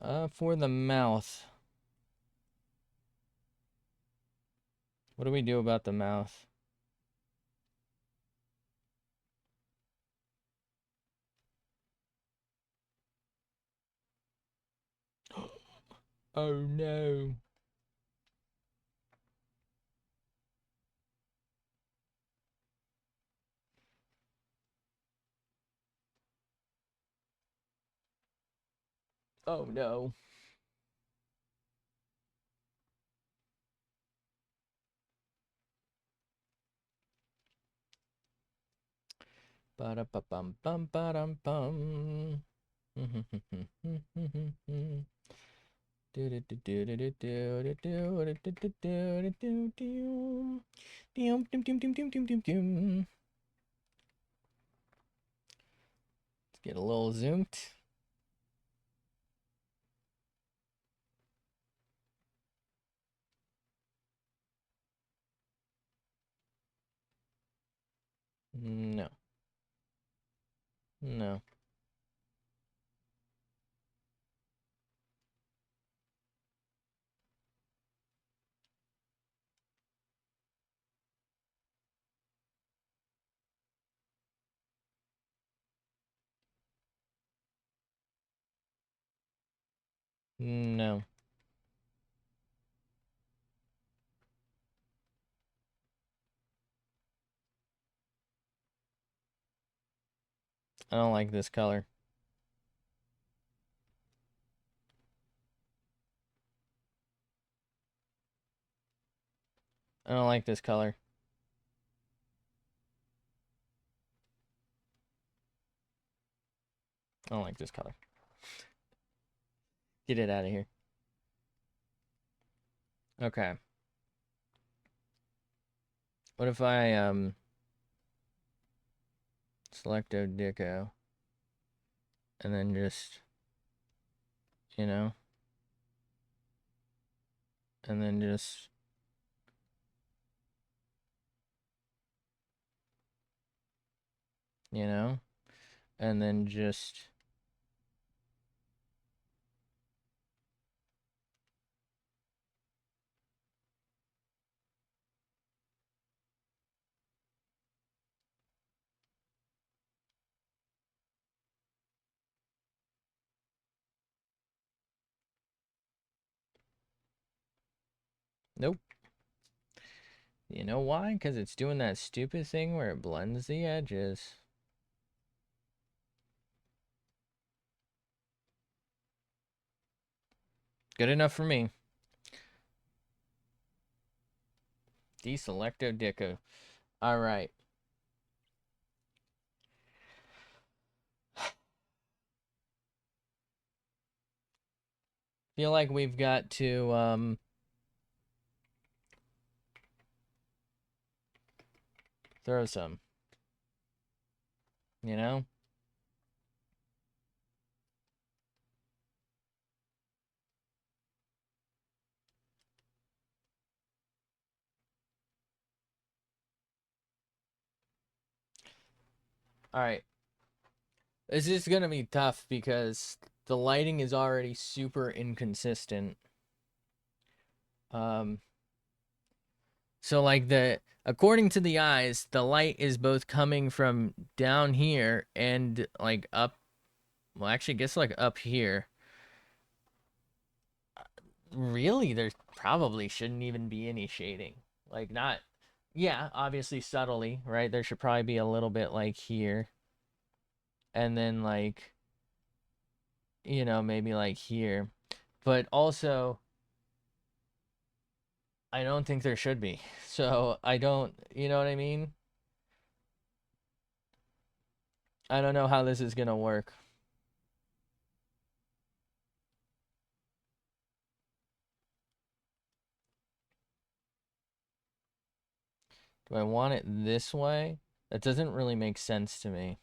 For the mouth. What do we do about the mouth? Oh no. Oh no. Ba-da-ba-bum bum ba-dum bum. Let's get a little zoomed. No. No. No. I don't like this color. I don't like this color. I don't like this color. Get it out of here. Okay. What if I select Deco and then just, you know, and then just, you know, and then just, nope. You know why? Because it's doing that stupid thing where it blends the edges. Good enough for me. Deselecto Deco. All right. Feel like we've got to throw some, you know? All right. This is going to be tough because the lighting is already super inconsistent. So like according to the eyes, the light is both coming from down here and like up, well actually I guess like up here. Really, there probably shouldn't even be any shading. Like not, yeah, obviously subtly, right? There should probably be a little bit like here. And then like, you know, maybe like here. But also I don't think there should be. So I don't, you know what I mean? I don't know how this is gonna work. Do I want it this way? That doesn't really make sense to me.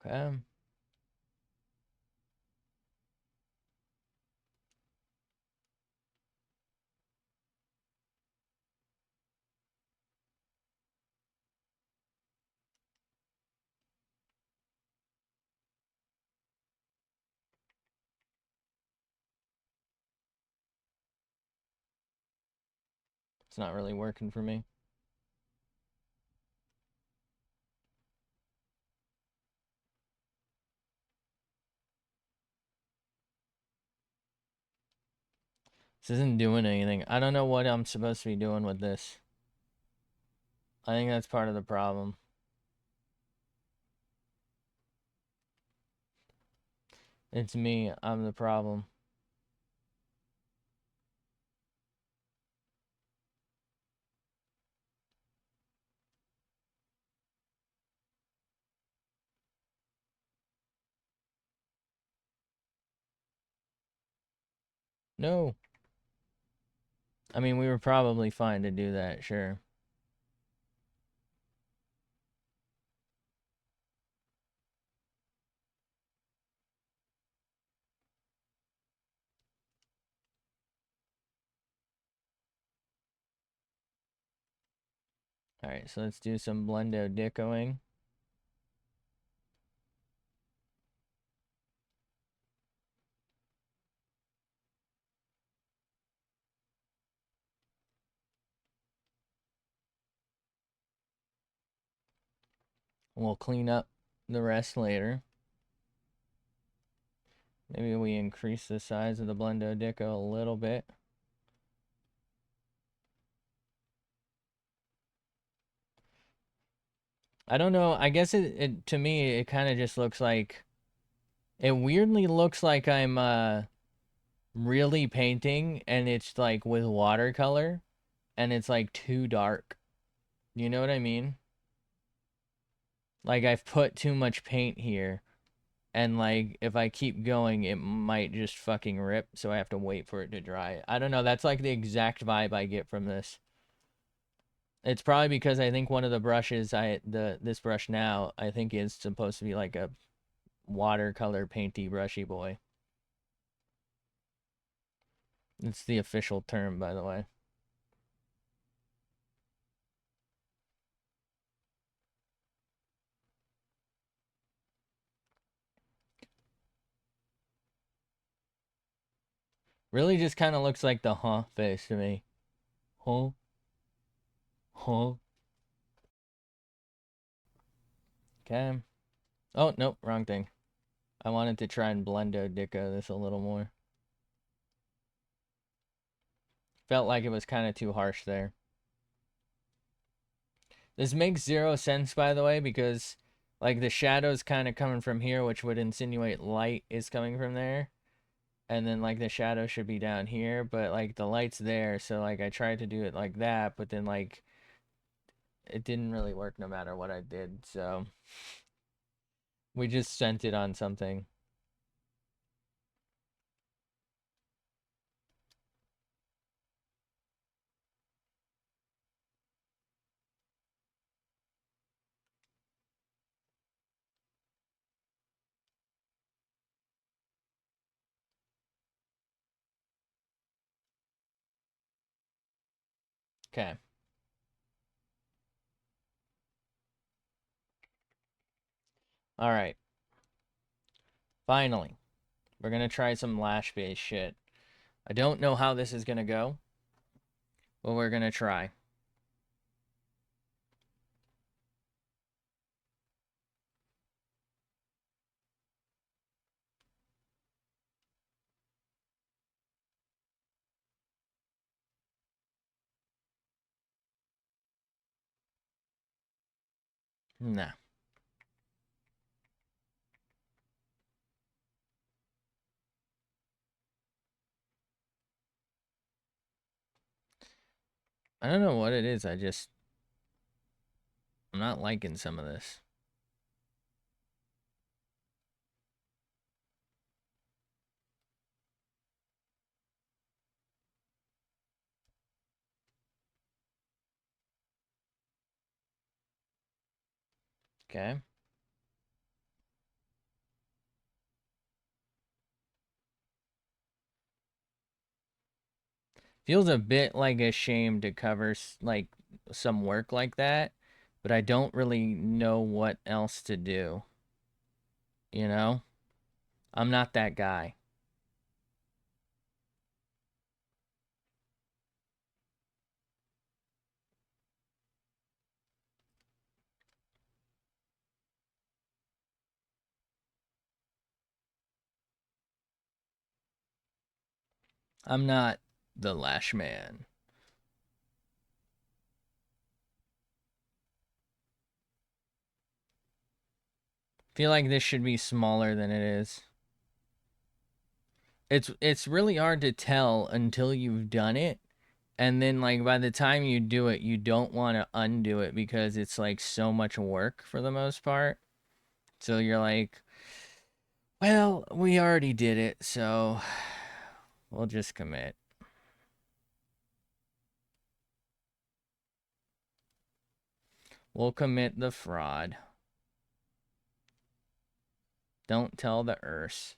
Okay. It's not really working for me. This isn't doing anything. I don't know what I'm supposed to be doing with this. I think that's part of the problem. It's me. I'm the problem. No. I mean, we were probably fine to do that, sure. Alright, so let's do some blendo dickoing. We'll clean up the rest later. Maybe we increase the size of the blendo dicko a little bit. I don't know. I guess it to me it kind of just looks like it weirdly looks like I'm really painting and it's like with watercolor and it's like too dark. You know what I mean? Like I've put too much paint here and like if I keep going it might just fucking rip, so I have to wait for it to dry. I don't know, that's like the exact vibe I get from this. It's probably because I think one of the brushes this brush now I think is supposed to be like a watercolor painty brushy boy. It's the official term, by the way. Really just kind of looks like the huh face to me. Huh? Huh? Okay. Oh, nope, wrong thing. I wanted to try and blendo dicko this a little more. Felt like it was kind of too harsh there. This makes zero sense, by the way, because like the shadow's kind of coming from here, which would insinuate light is coming from there. And then like the shadow should be down here, but like the light's there, so like I tried to do it like that, but then like it didn't really work no matter what I did, so we just sent it on something. Okay. All right. Finally, we're gonna try some lash-based shit. I don't know how this is gonna go, but we're gonna try. Nah. I don't know what it is. I'm not liking some of this. Okay. Feels a bit like a shame to cover like some work like that, but I don't really know what else to do. You know? I'm not that guy. I'm not the lash man. Feel like this should be smaller than it is. It's really hard to tell until you've done it. And then like by the time you do it, you don't want to undo it because it's like so much work for the most part. So you're like, well, we already did it, so we'll just commit. We'll commit the fraud. Don't tell the Urs.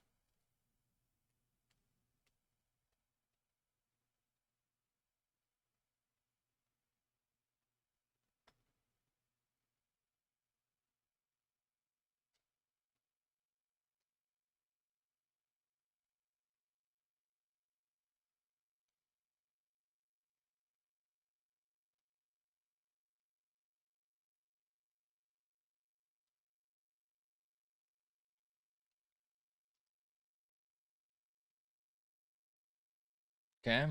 Okay?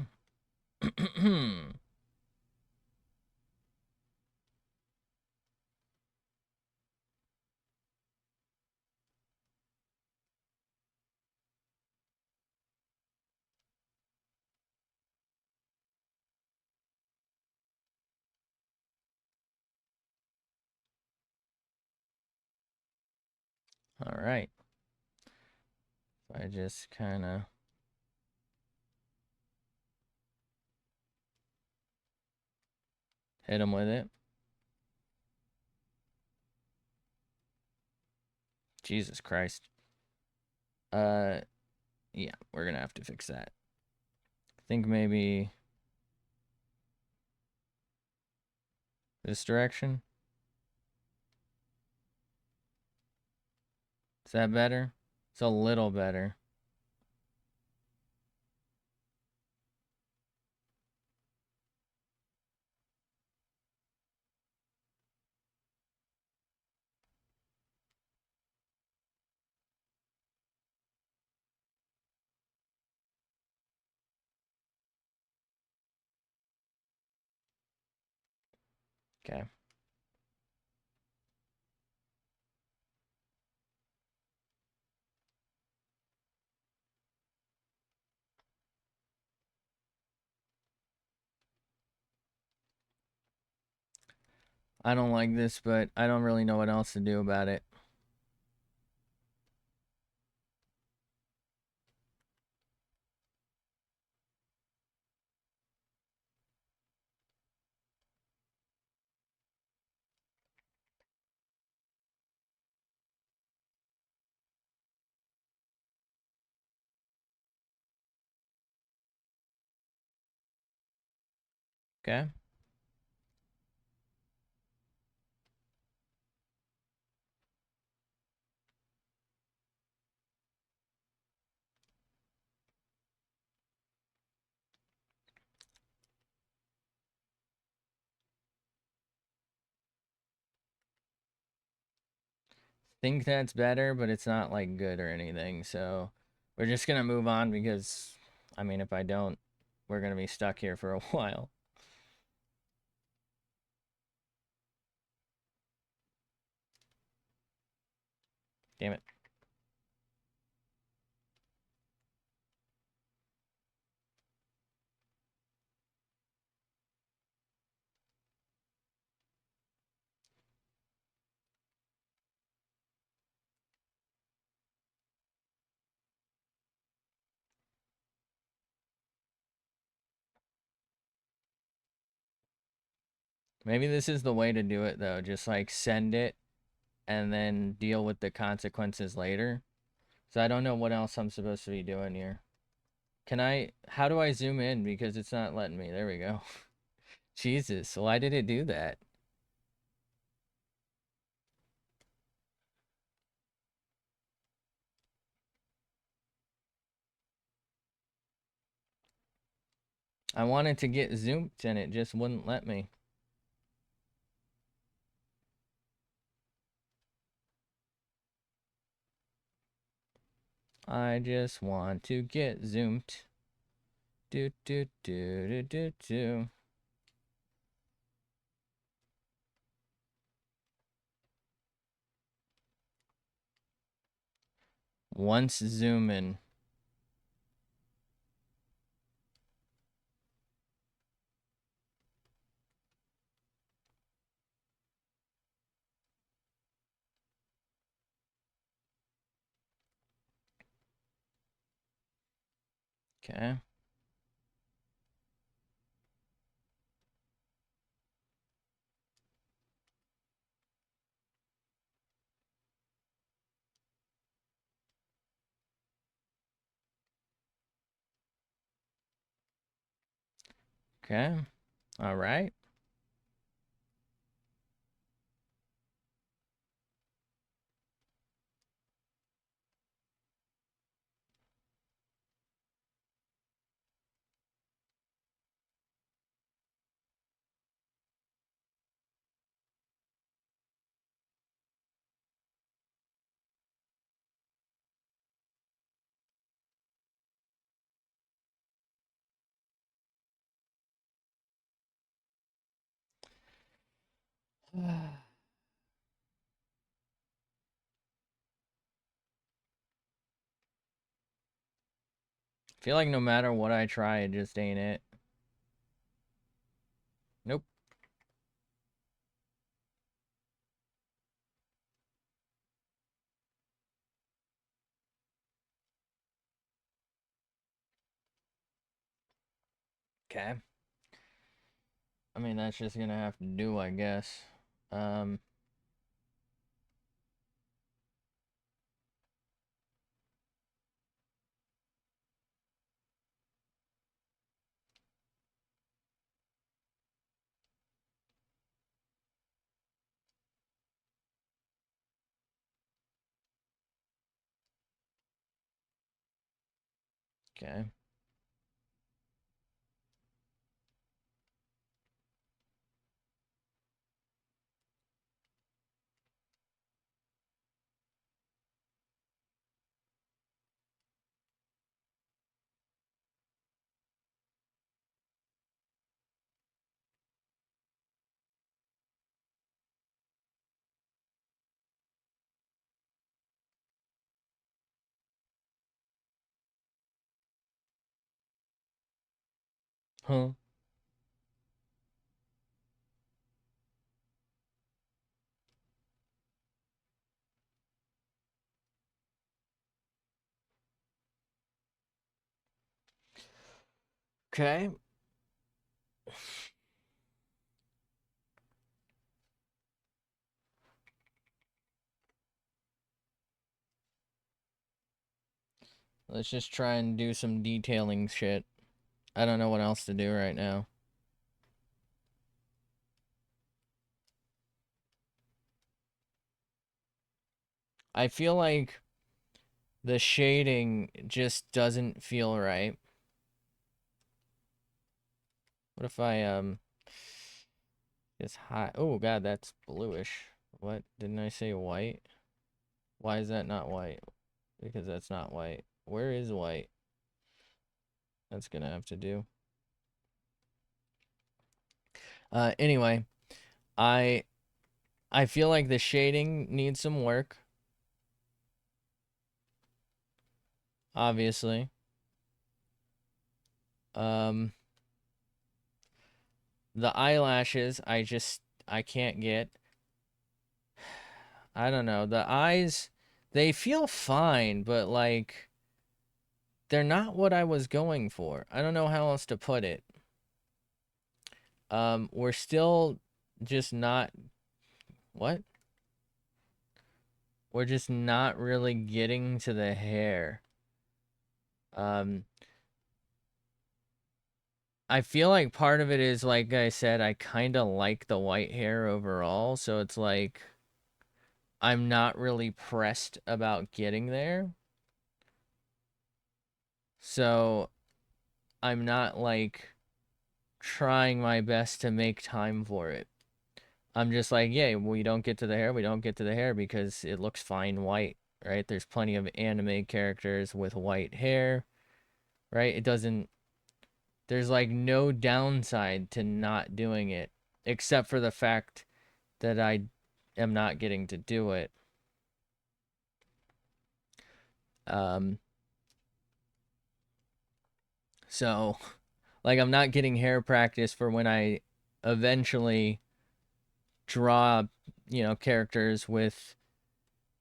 All right. I just kind of hit him with it. Jesus Christ. Uh, yeah, we're gonna have to fix that. I think maybe this direction. Is that better? It's a little better. Okay. I don't like this, but I don't really know what else to do about it. Okay. Think that's better, but it's not like good or anything. So we're just gonna move on because, I mean, if I don't, we're gonna be stuck here for a while. Damn it. Maybe this is the way to do it though. Just like send it and then deal with the consequences later. So I don't know what else I'm supposed to be doing here. How do I zoom in? Because it's not letting me. There we go. Jesus, why did it do that? I wanted to get zoomed and it just wouldn't let me. I just want to get zoomed. Do do do do do do. Once zooming. Okay. Okay. All right. I feel like no matter what I try, it just ain't it. Nope. Okay. I mean, that's just gonna have to do, I guess. Um, okay. Huh. Okay. Let's just try and do some detailing shit. I don't know what else to do right now. I feel like the shading just doesn't feel right. What if I just high? Oh god, that's bluish. What didn't I say white? Why is that not white? Because that's not white. Where is white? That's gonna have to do. Anyway, I I feel like the shading needs some work, obviously. Um, the eyelashes, I can't get. I don't know. The eyes, they feel fine, but like they're not what I was going for. I don't know how else to put it. We're still just not what? We're just not really getting to the hair. Um, I feel like part of it is, like I said, I kind of like the white hair overall, so it's like I'm not really pressed about getting there. So I'm not like trying my best to make time for it. I'm just like, yeah, we don't get to the hair, we don't get to the hair because it looks fine white, right? There's plenty of anime characters with white hair, right? It doesn't, there's like no downside to not doing it, except for the fact that I am not getting to do it. Um, so, like, I'm not getting hair practice for when I eventually draw, characters with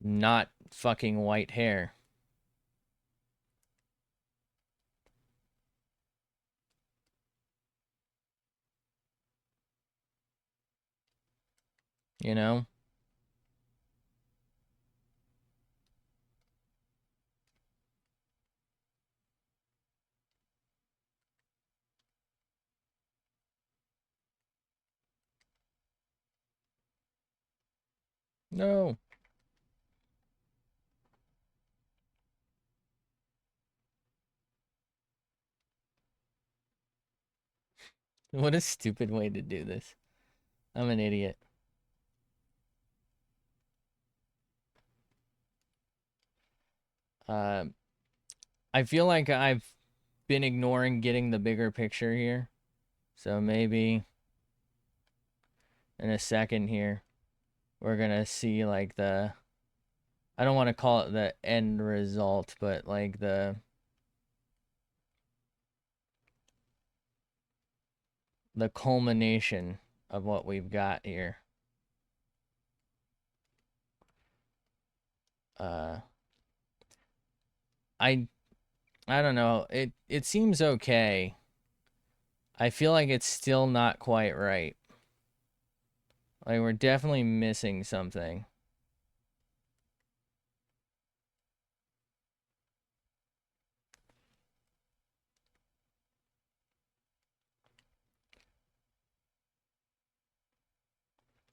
not fucking white hair, you know? No. What a stupid way to do this. I'm an idiot. Uh, I feel like I've been ignoring getting the bigger picture here. So maybe in a second here, we're gonna see like I don't want to call it the end result, but like the culmination of what we've got here. Uh, I I don't know. It seems okay. I feel like it's still not quite right. Like we're definitely missing something.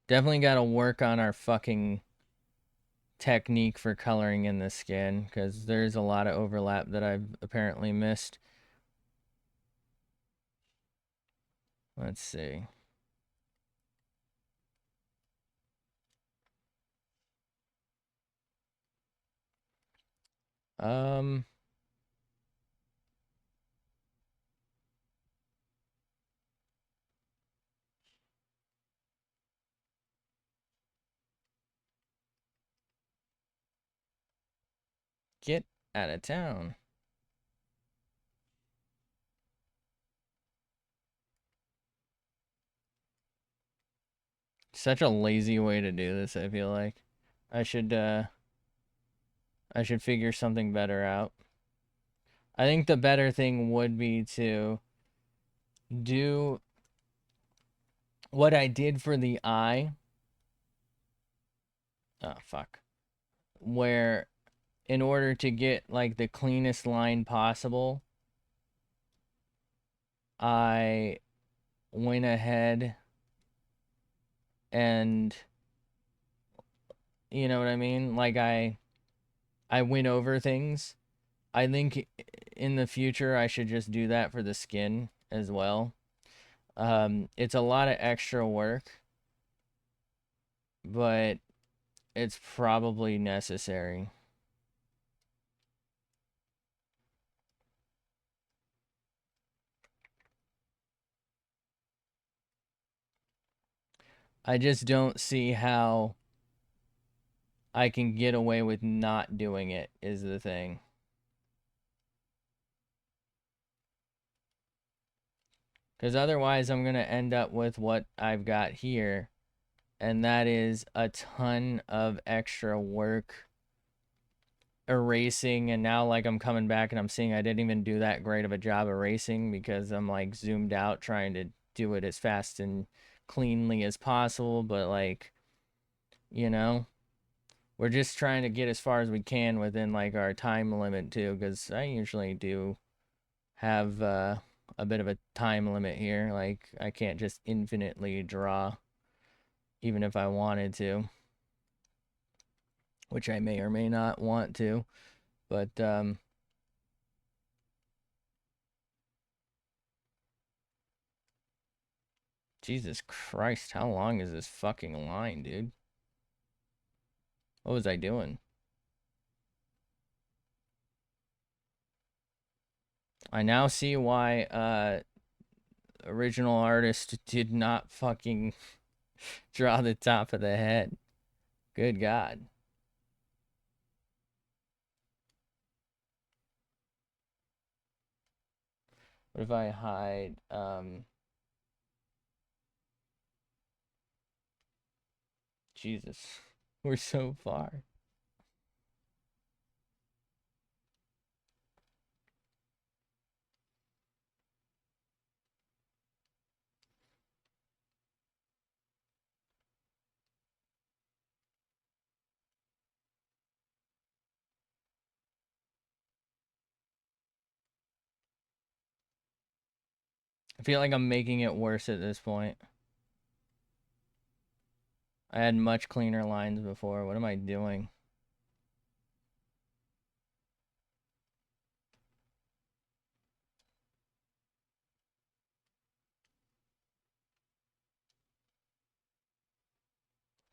Definitely got to work on our fucking technique for coloring in the skin because there's a lot of overlap that I've apparently missed. Let's see. Um, get out of town. Such a lazy way to do this, I feel like. I should uh I should figure something better out. I think the better thing would be to do what I did for the eye. Oh fuck. Where in order to get like the cleanest line possible, I went ahead and you know what I mean? Like I went over things. I think in the future I should just do that for the skin as well. It's a lot of extra work, but it's probably necessary. I just don't see how I can get away with not doing it, is the thing. Because otherwise, I'm going to end up with what I've got here, and that is a ton of extra work erasing. And now, like, I'm coming back and I'm seeing I didn't even do that great of a job erasing because I'm, like, zoomed out trying to do it as fast and cleanly as possible. But, like, you know, we're just trying to get as far as we can within, like, our time limit, too, because I usually do have a a bit of a time limit here. Like, I can't just infinitely draw, even if I wanted to, which I may or may not want to. But, Jesus Christ, how long is this fucking line, dude? What was I doing? I now see why, original artist did not fucking draw the top of the head. Good God. What if I hide, Jesus, we're so far. I feel like I'm making it worse at this point. I had much cleaner lines before. What am I doing?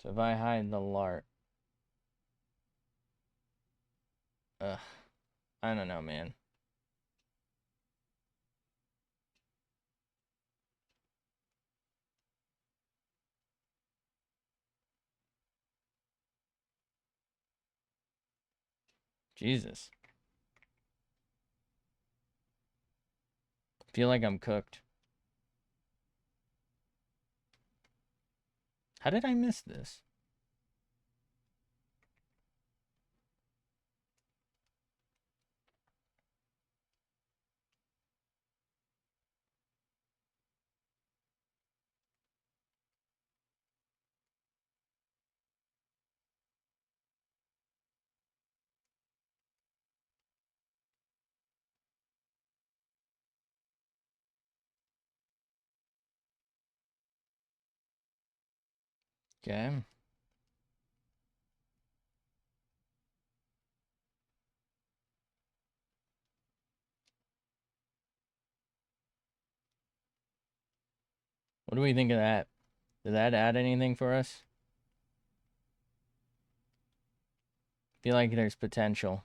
So if I hide the lart, ugh, I don't know, man. Jesus. Feel like I'm cooked. How did I miss this? Okay. What do we think of that? Did that add anything for us? Feel like there's potential.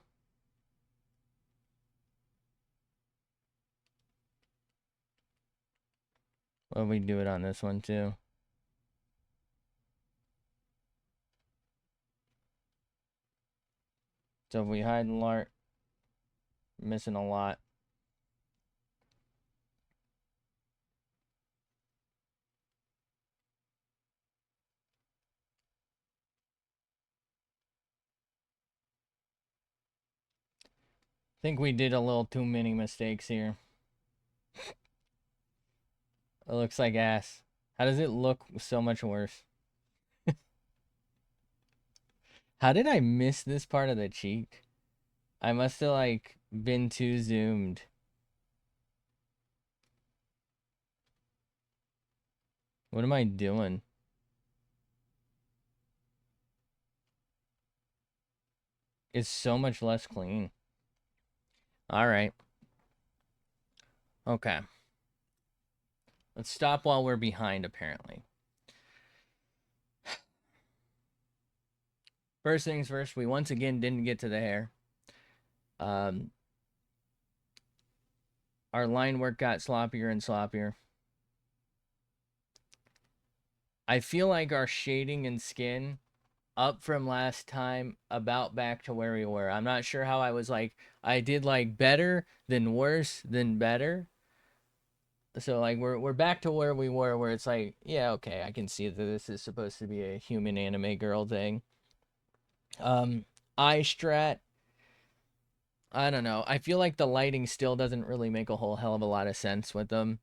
Well, we do it on this one too. So if we hide the lart, missing a lot. Think we did a little too many mistakes here. It looks like ass. How does it look so much worse? How did I miss this part of the cheek? I must have, like, been too zoomed. What am I doing? It's so much less clean. All right. Okay. Let's stop while we're behind, apparently. First things first, we once again didn't get to the hair. Um, our line work got sloppier and sloppier. I feel like our shading and skin up from last time, about back to where we were. I'm not sure how I was like, I did like better, then worse, then better. So like we're back to where we were, where it's like, yeah, okay, I can see that this is supposed to be a human anime girl thing. Eye strat, I don't know. I feel like the lighting still doesn't really make a whole hell of a lot of sense with them.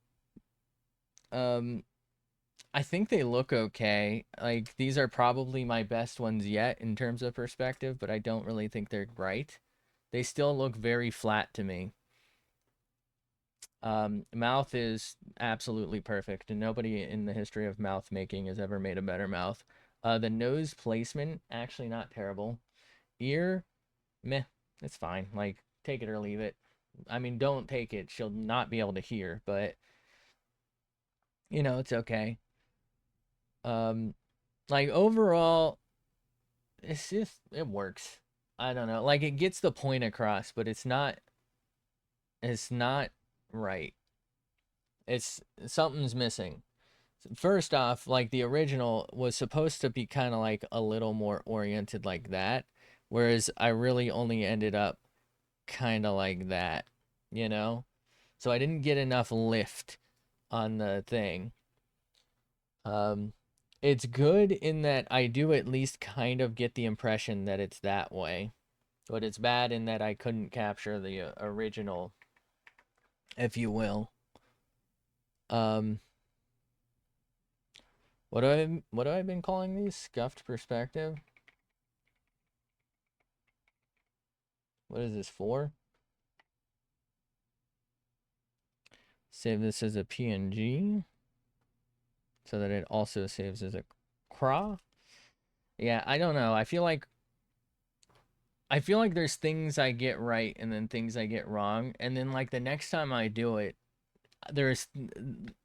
Um, I think they look okay. Like, these are probably my best ones yet in terms of perspective, but I don't really think they're right. They still look very flat to me. Mouth is absolutely perfect, and nobody in the history of mouth making has ever made a better mouth. The nose placement, actually not terrible. Ear, meh, it's fine. Like, take it or leave it. I mean, don't take it. She'll not be able to hear, but it's okay. Um, like overall, it works. I don't know. Like it gets the point across, but it's not right. It's something's missing. First off, like the original was supposed to be kind of like a little more oriented like that, whereas I really only ended up kind of like that, you know? So I didn't get enough lift on the thing. Um, it's good in that I do at least kind of get the impression that it's that way, but it's bad in that I couldn't capture the original, if you will. Um, what have I been calling these? Scuffed perspective? What is this for? Save this as a PNG so that it also saves as a CRAW. Yeah, I don't know. I feel like there's things I get right and then things I get wrong, and then like the next time I do it, there's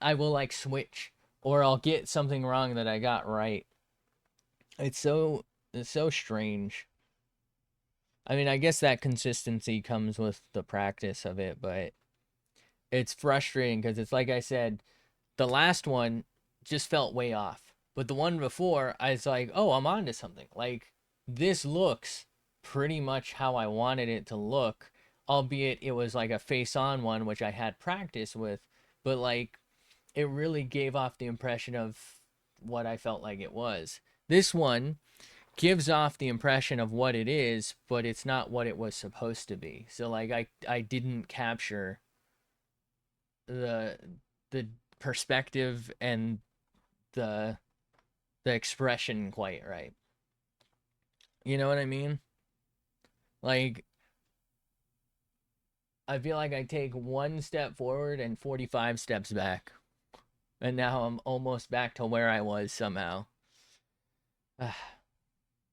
I will like switch or I'll get something wrong that I got right. It's so it's so strange. I mean, I guess that consistency comes with the practice of it, but it's frustrating because it's like I said, the last one just felt way off. But the one before, I was like, oh, I'm onto something. Like, this looks pretty much how I wanted it to look, albeit it was like a face on one, which I had practice with. But, like, it really gave off the impression of what I felt like it was. This one gives off the impression of what it is, but it's not what it was supposed to be. So, like, I didn't capture the the perspective and the the expression quite right. You know what I mean? Like I feel like I take one step forward and 45 steps back. And now I'm almost back to where I was somehow. I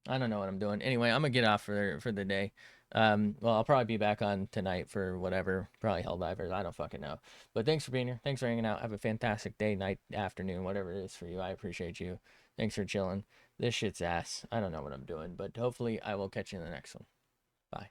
don't know what I'm doing. Anyway, I'm gonna get off for the day. Well, I'll probably be back on tonight for whatever, probably Helldivers. I don't fucking know. But thanks for being here. Thanks for hanging out. Have a fantastic day, night, afternoon, whatever it is for you. I appreciate you. Thanks for chilling. This shit's ass. I don't know what I'm doing, but hopefully I will catch you in the next one. Bye.